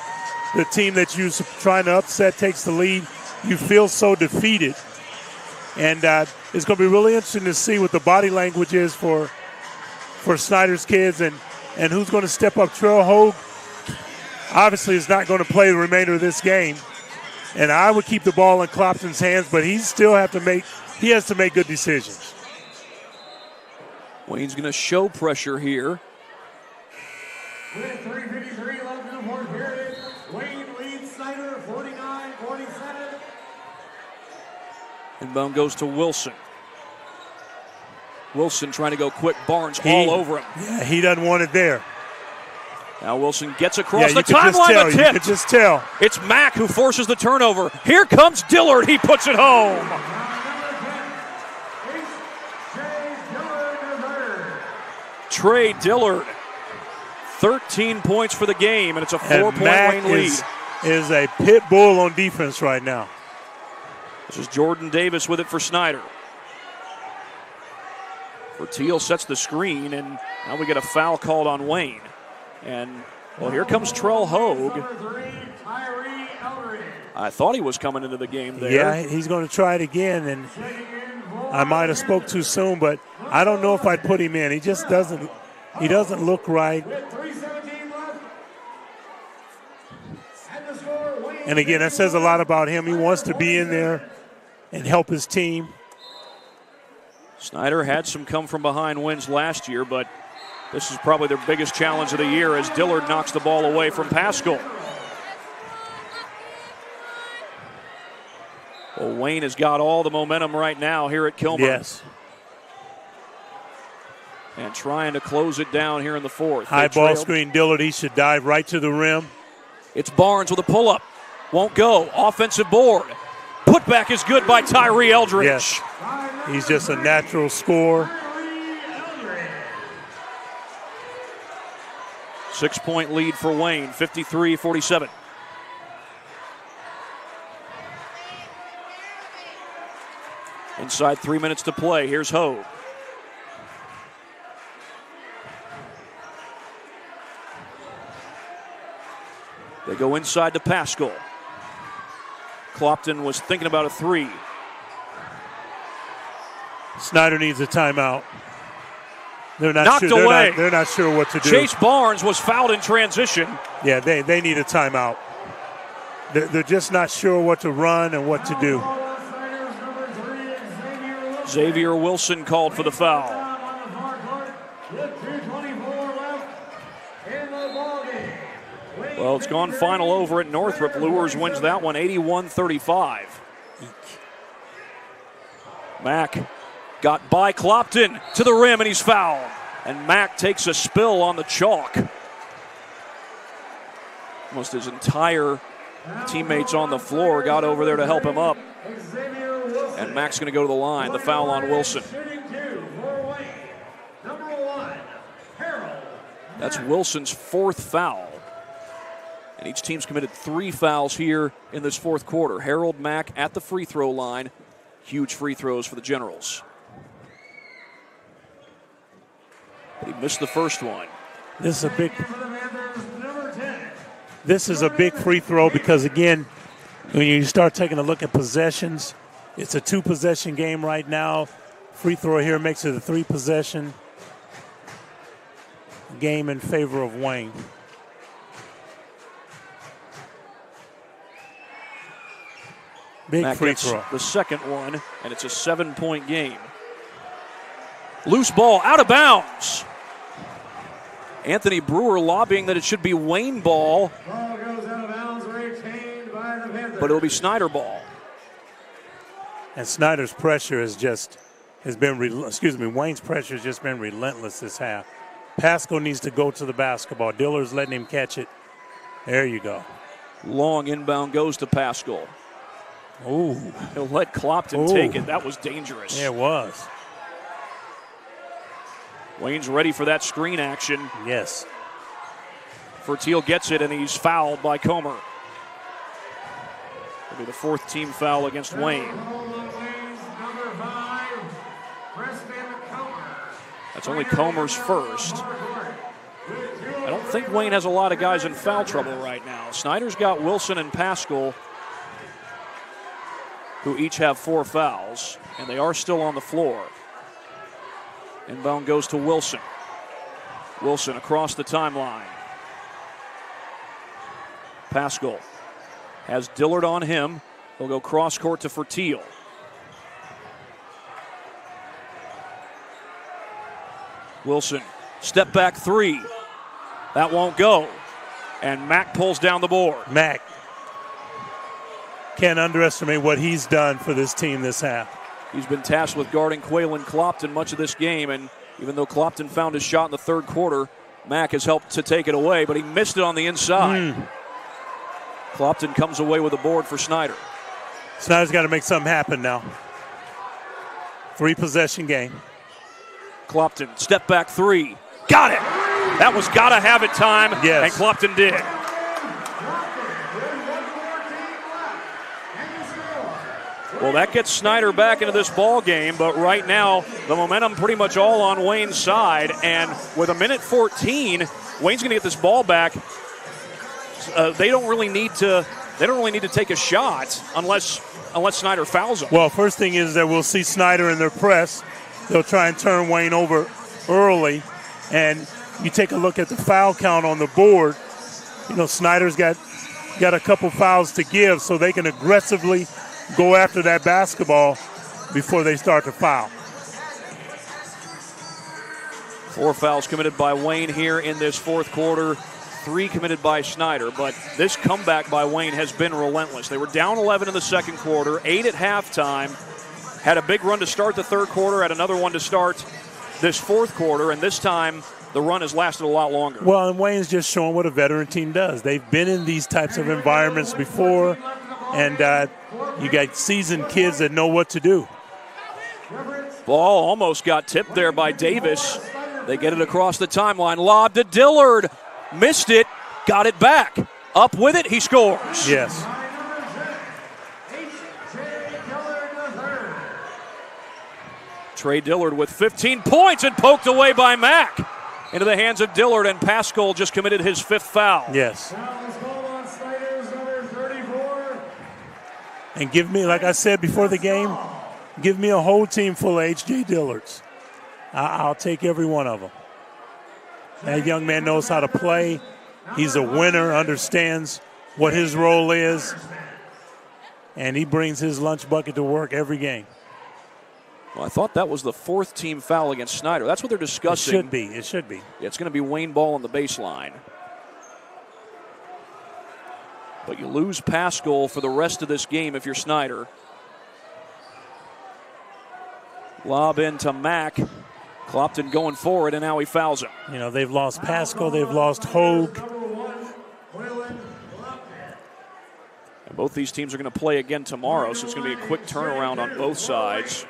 the team that you're trying to upset takes the lead. You feel so defeated. And it's going to be really interesting to see what the body language is for Snider's kids and who's going to step up. Trail Hogue obviously is not going to play the remainder of this game. And I would keep the ball in Clopton's hands, but he has to make good decisions. Wayne's going to show pressure here. With 3:53 left in the fourth period, Wayne leads Snider 49-47. Inbound goes to Wilson. Wilson trying to go quick. Barnes all over him. Yeah, he doesn't want it there. Now Wilson gets across the timeline. The tip. You could just tell. It's Mack who forces the turnover. Here comes Dillard. He puts it home. Trey Dillard, 13 points for the game, and it's a 4-point Wayne lead. Is a pit bull on defense right now. This is Jordan Davis with it for Snider. Teal sets the screen, and now we get a foul called on Wayne. And, well, here comes Trell Hogue. I thought he was coming into the game there. Yeah, he's going to try it again, and I might have spoke too soon, but I don't know if I'd put him in. He just doesn't look right. And again, that says a lot about him. He wants to be in there and help his team. Snider had some come-from-behind wins last year, but this is probably their biggest challenge of the year as Dillard knocks the ball away from Pascal. Well, Wayne has got all the momentum right now here at Kilmer. Yes. And trying to close it down here in the fourth. High ball screen, Dillard, he should dive right to the rim. It's Barnes with a pull-up. Won't go. Offensive board. Putback is good by Tyree Eldridge. Yes. He's just a natural scorer. 6-point lead for Wayne, 53-47. Inside 3 minutes to play. Here's Hogue. They go inside to Pascal. Clopton was thinking about a three. Snider needs a timeout. They're not Knocked sure. away. They're not sure what to do. Chase Barnes was fouled in transition. Yeah, they need a timeout. They're just not sure what to run and what to do. Xavier Wilson called for the foul. Well, it's gone final over at Northrop. Lures wins that one 81-35. Mack got by Clopton to the rim, and he's fouled. And Mack takes a spill on the chalk. Almost his entire teammates on the floor got over there to help him up. And Mack's going to go to the line. The foul on Wilson. That's Wilson's fourth foul. And each team's committed 3 fouls here in this fourth quarter. Harold Mack at the free throw line. Huge free throws for the Generals. But he missed the first one. This is a big free throw because, again, when you start taking a look at possessions, it's a 2-possession game right now. Free throw here makes it a 3-possession game in favor of Wayne. Big Mack free gets throw. the second one, and it's a 7-point game. Loose ball out of bounds. Anthony Brewer lobbying that it should be Wayne ball. Ball goes out of bounds, retained by the Panthers. But it'll be Snider ball. And Snyder's pressure Wayne's pressure has just been relentless this half. Pascal needs to go to the basketball. Dillard's letting him catch it. There you go. Long inbound goes to Pascal. Ooh. He'll let Clopton take it. That was dangerous. Yeah, it was. Wayne's ready for that screen action. Yes. Teal gets it, and he's fouled by Comer. It'll be the 4th team foul against Wayne. That's only Comer's first. I don't think Wayne has a lot of guys in foul trouble right now. Snider's got Wilson and Pascal, who each have 4 fouls, and they are still on the floor. Inbound goes to Wilson. Wilson across the timeline. Pascal has Dillard on him. He'll go cross court to Fertiel. Wilson, step back 3. That won't go. And Mack pulls down the board. Mack. Can't underestimate what he's done for this team this half. He's been tasked with guarding Quaylen Clopton much of this game, and even though Clopton found his shot in the third quarter, Mack has helped to take it away, but he missed it on the inside. Clopton comes away with a board for Snider. Snider's got to make something happen now. 3-possession game. Clopton, step back 3. Got it. That was gotta have it time, Yes. and Clopton did. Well, that gets Snider back into this ball game, but right now the momentum pretty much all on Wayne's side, and with 1:14, Wayne's going to get this ball back. They don't really need to take a shot unless Snider fouls them. Well, first thing is that we'll see Snider in their press. They'll try and turn Wayne over early, and you take a look at the foul count on the board. You know, Snider's got a couple fouls to give, so they can aggressively go after that basketball before they start to foul. 4 fouls committed by Wayne here in this fourth quarter, 3 committed by Snider. But this comeback by Wayne has been relentless. They were down 11 in the second quarter, 8 at halftime, had a big run to start the third quarter, had another one to start this fourth quarter, and this time the run has lasted a lot longer. Well, and Wayne's just showing what a veteran team does. They've been in these types of environments before, and you got seasoned kids that know what to do. Ball almost got tipped there by Davis. They get it across the timeline. Lob to Dillard. Missed it. Got it back. Up with it. He scores. Yes. Trey Dillard with 15 points and poked away by Mack. Into the hands of Dillard, and Pascal just committed his 5th foul. Yes. And give me, like I said before the game, give me a whole team full of H.J. Dillards. I'll take every one of them. That young man knows how to play. He's a winner, understands what his role is, and he brings his lunch bucket to work every game. Well, I thought that was the 4th team foul against Snider. That's what they're discussing. It should be. Yeah, it's going to be Wayne ball on the baseline. But you lose Pascal for the rest of this game if you're Snider. Lob into Mack. Clopton going forward, and now he fouls him. You know, they've lost Pascal, they've lost Hogue. And both these teams are going to play again tomorrow, so it's going to be a quick turnaround on both sides.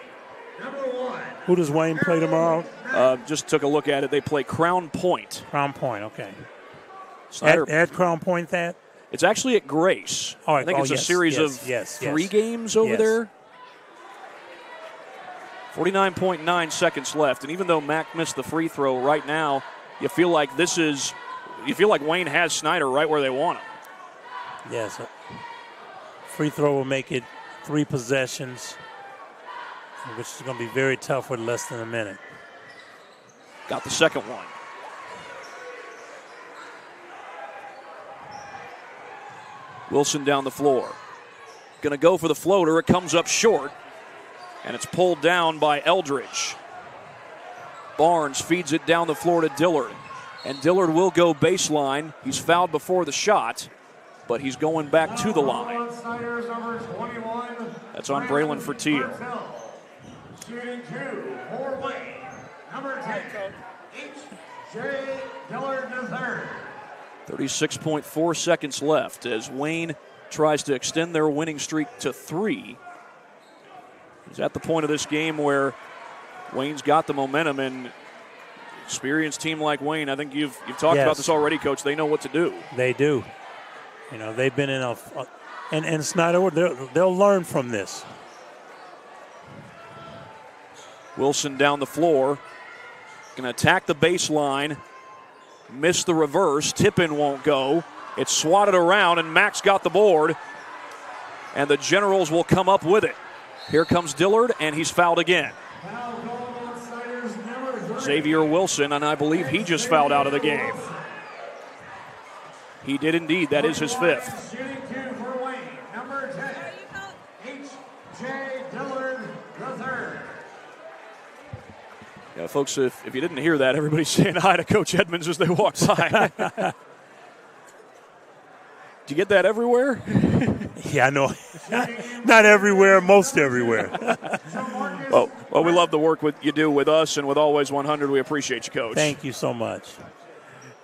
Who does Wayne play tomorrow? Just took a look at it. They play Crown Point. Crown Point, okay. Snider, At Crown Point, that? it's actually at Grace. I think it's a series of 3 games over there. 49.9 seconds left, and even though Mack missed the free throw right now, you feel like Wayne has Snider right where they want him. Yes. Free throw will make it 3 possessions, which is going to be very tough with less than a minute. Got the second one. Wilson down the floor. Going to go for the floater. It comes up short. And it's pulled down by Eldridge. Barnes feeds it down the floor to Dillard. And Dillard will go baseline. He's fouled before the shot, but he's going back to the line. That's on Braylon Fertill. Shooting 2 for Wayne. Number 10, H.J. Dillard III. 36.4 seconds left as Wayne tries to extend their winning streak to 3. He's at the point of this game where Wayne's got the momentum, and experienced team like Wayne, I think you've talked about this already, Coach. They know what to do. They do. You know, they've been in and Snider, they'll learn from this. Wilson down the floor. Going to attack the baseline. Miss the reverse. Tip-in won't go. It's swatted around, and Mack's got the board. And the Generals will come up with it. Here comes Dillard, and he's fouled again. Xavier Wilson, and I believe he just fouled out of the game. He did indeed. That is his 5th. Shooting 2 for Wayne. Number 10, H.J. Dillard III. Yeah, folks, if you didn't hear that, everybody's saying hi to Coach Edmonds as they walk by. Did you get that everywhere? Yeah, I know. Not everywhere, most everywhere. Well, we love the work you do with us and with Always 100. We appreciate you, Coach. Thank you so much.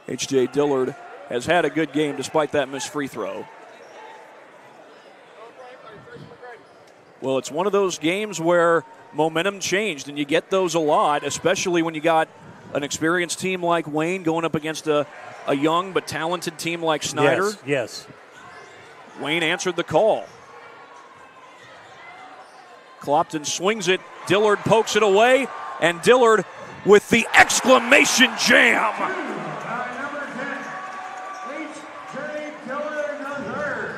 H.J. Dillard has had a good game despite that missed free throw. Well, it's one of those games where momentum changed, and you get those a lot, especially when you got an experienced team like Wayne going up against a young but talented team like Snider. Yes. Wayne answered the call. Clopton swings it. Dillard pokes it away, and Dillard with the exclamation jam.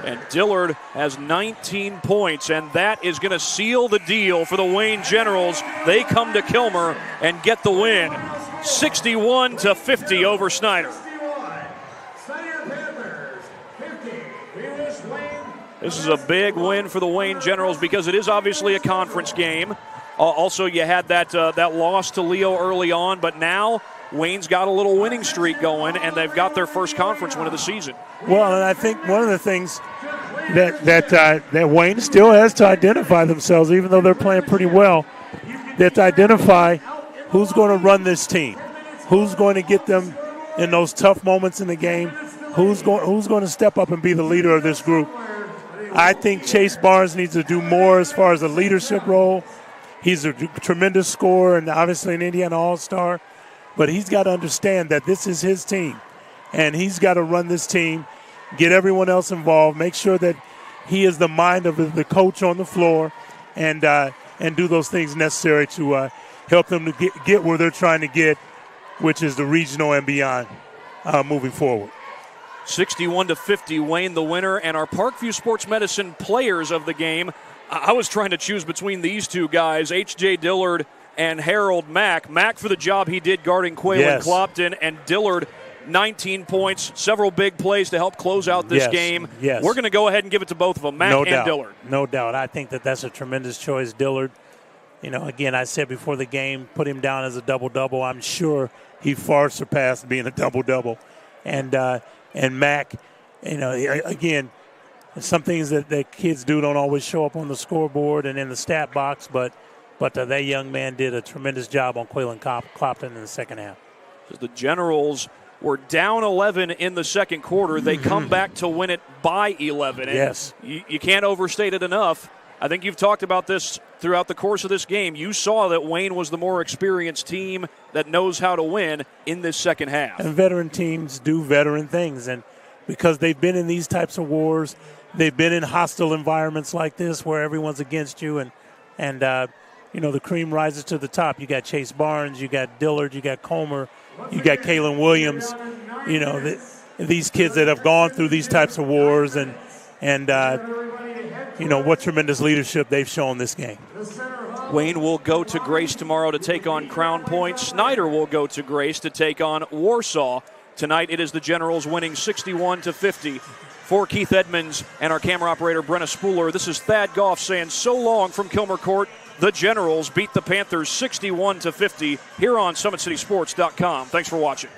And Dillard has 19 points, and that is going to seal the deal for the Wayne Generals. They come to Kilmer and get the win, 61-50 over Snider. This is a big win for the Wayne Generals because it is obviously a conference game. Also, you had that loss to Leo early on, but now Wayne's got a little winning streak going, and they've got their first conference win of the season. Well, and I think one of the things that Wayne still has to identify themselves, even though they're playing pretty well, that to identify who's going to run this team, who's going to get them in those tough moments in the game, who's going to step up and be the leader of this group. I think Chase Barnes needs to do more as far as a leadership role. He's a tremendous scorer and obviously an Indiana All-Star, but he's got to understand that this is his team, and he's got to run this team, get everyone else involved, make sure that he is the mind of the coach on the floor, and do those things necessary to help them to get where they're trying to get, which is the regional and beyond moving forward. 61-50, Wayne the winner, and our Parkview Sports Medicine players of the game. I was trying to choose between these two guys, H.J. Dillard and Harold Mack. Mack for the job he did guarding Quaylen Clopton, and Dillard, 19 points, several big plays to help close out this game. Yes. We're going to go ahead and give it to both of them, Mack and Dillard. No doubt. I think that's a tremendous choice. Dillard, again, I said before the game, put him down as a double-double. I'm sure he far surpassed being a double-double. And Mack, again, some things that kids do don't always show up on the scoreboard and in the stat box, but that young man did a tremendous job on Quaylen Clopton in the second half. The Generals were down 11 in the second quarter. They come back to win it by 11. And yes. You can't overstate it enough. I think you've talked about this throughout the course of this game. You saw that Wayne was the more experienced team that knows how to win in this second half. And veteran teams do veteran things. And because they've been in these types of wars, they've been in hostile environments like this where everyone's against you. And the cream rises to the top. You got Chase Barnes, you got Dillard, you got Comer, you got Kalen Williams. These kids that have gone through these types of wars and what tremendous leadership they've shown this game. Wayne will go to Grace tomorrow to take on Crown Point. Snider will go to Grace to take on Warsaw. Tonight it is the Generals winning 61-50. For Keith Edmonds and our camera operator Brenna Spooler, this is Thad Goff saying so long from Kilmer Court. The Generals beat the Panthers 61-50 here on SummitCitySports.com. Thanks for watching.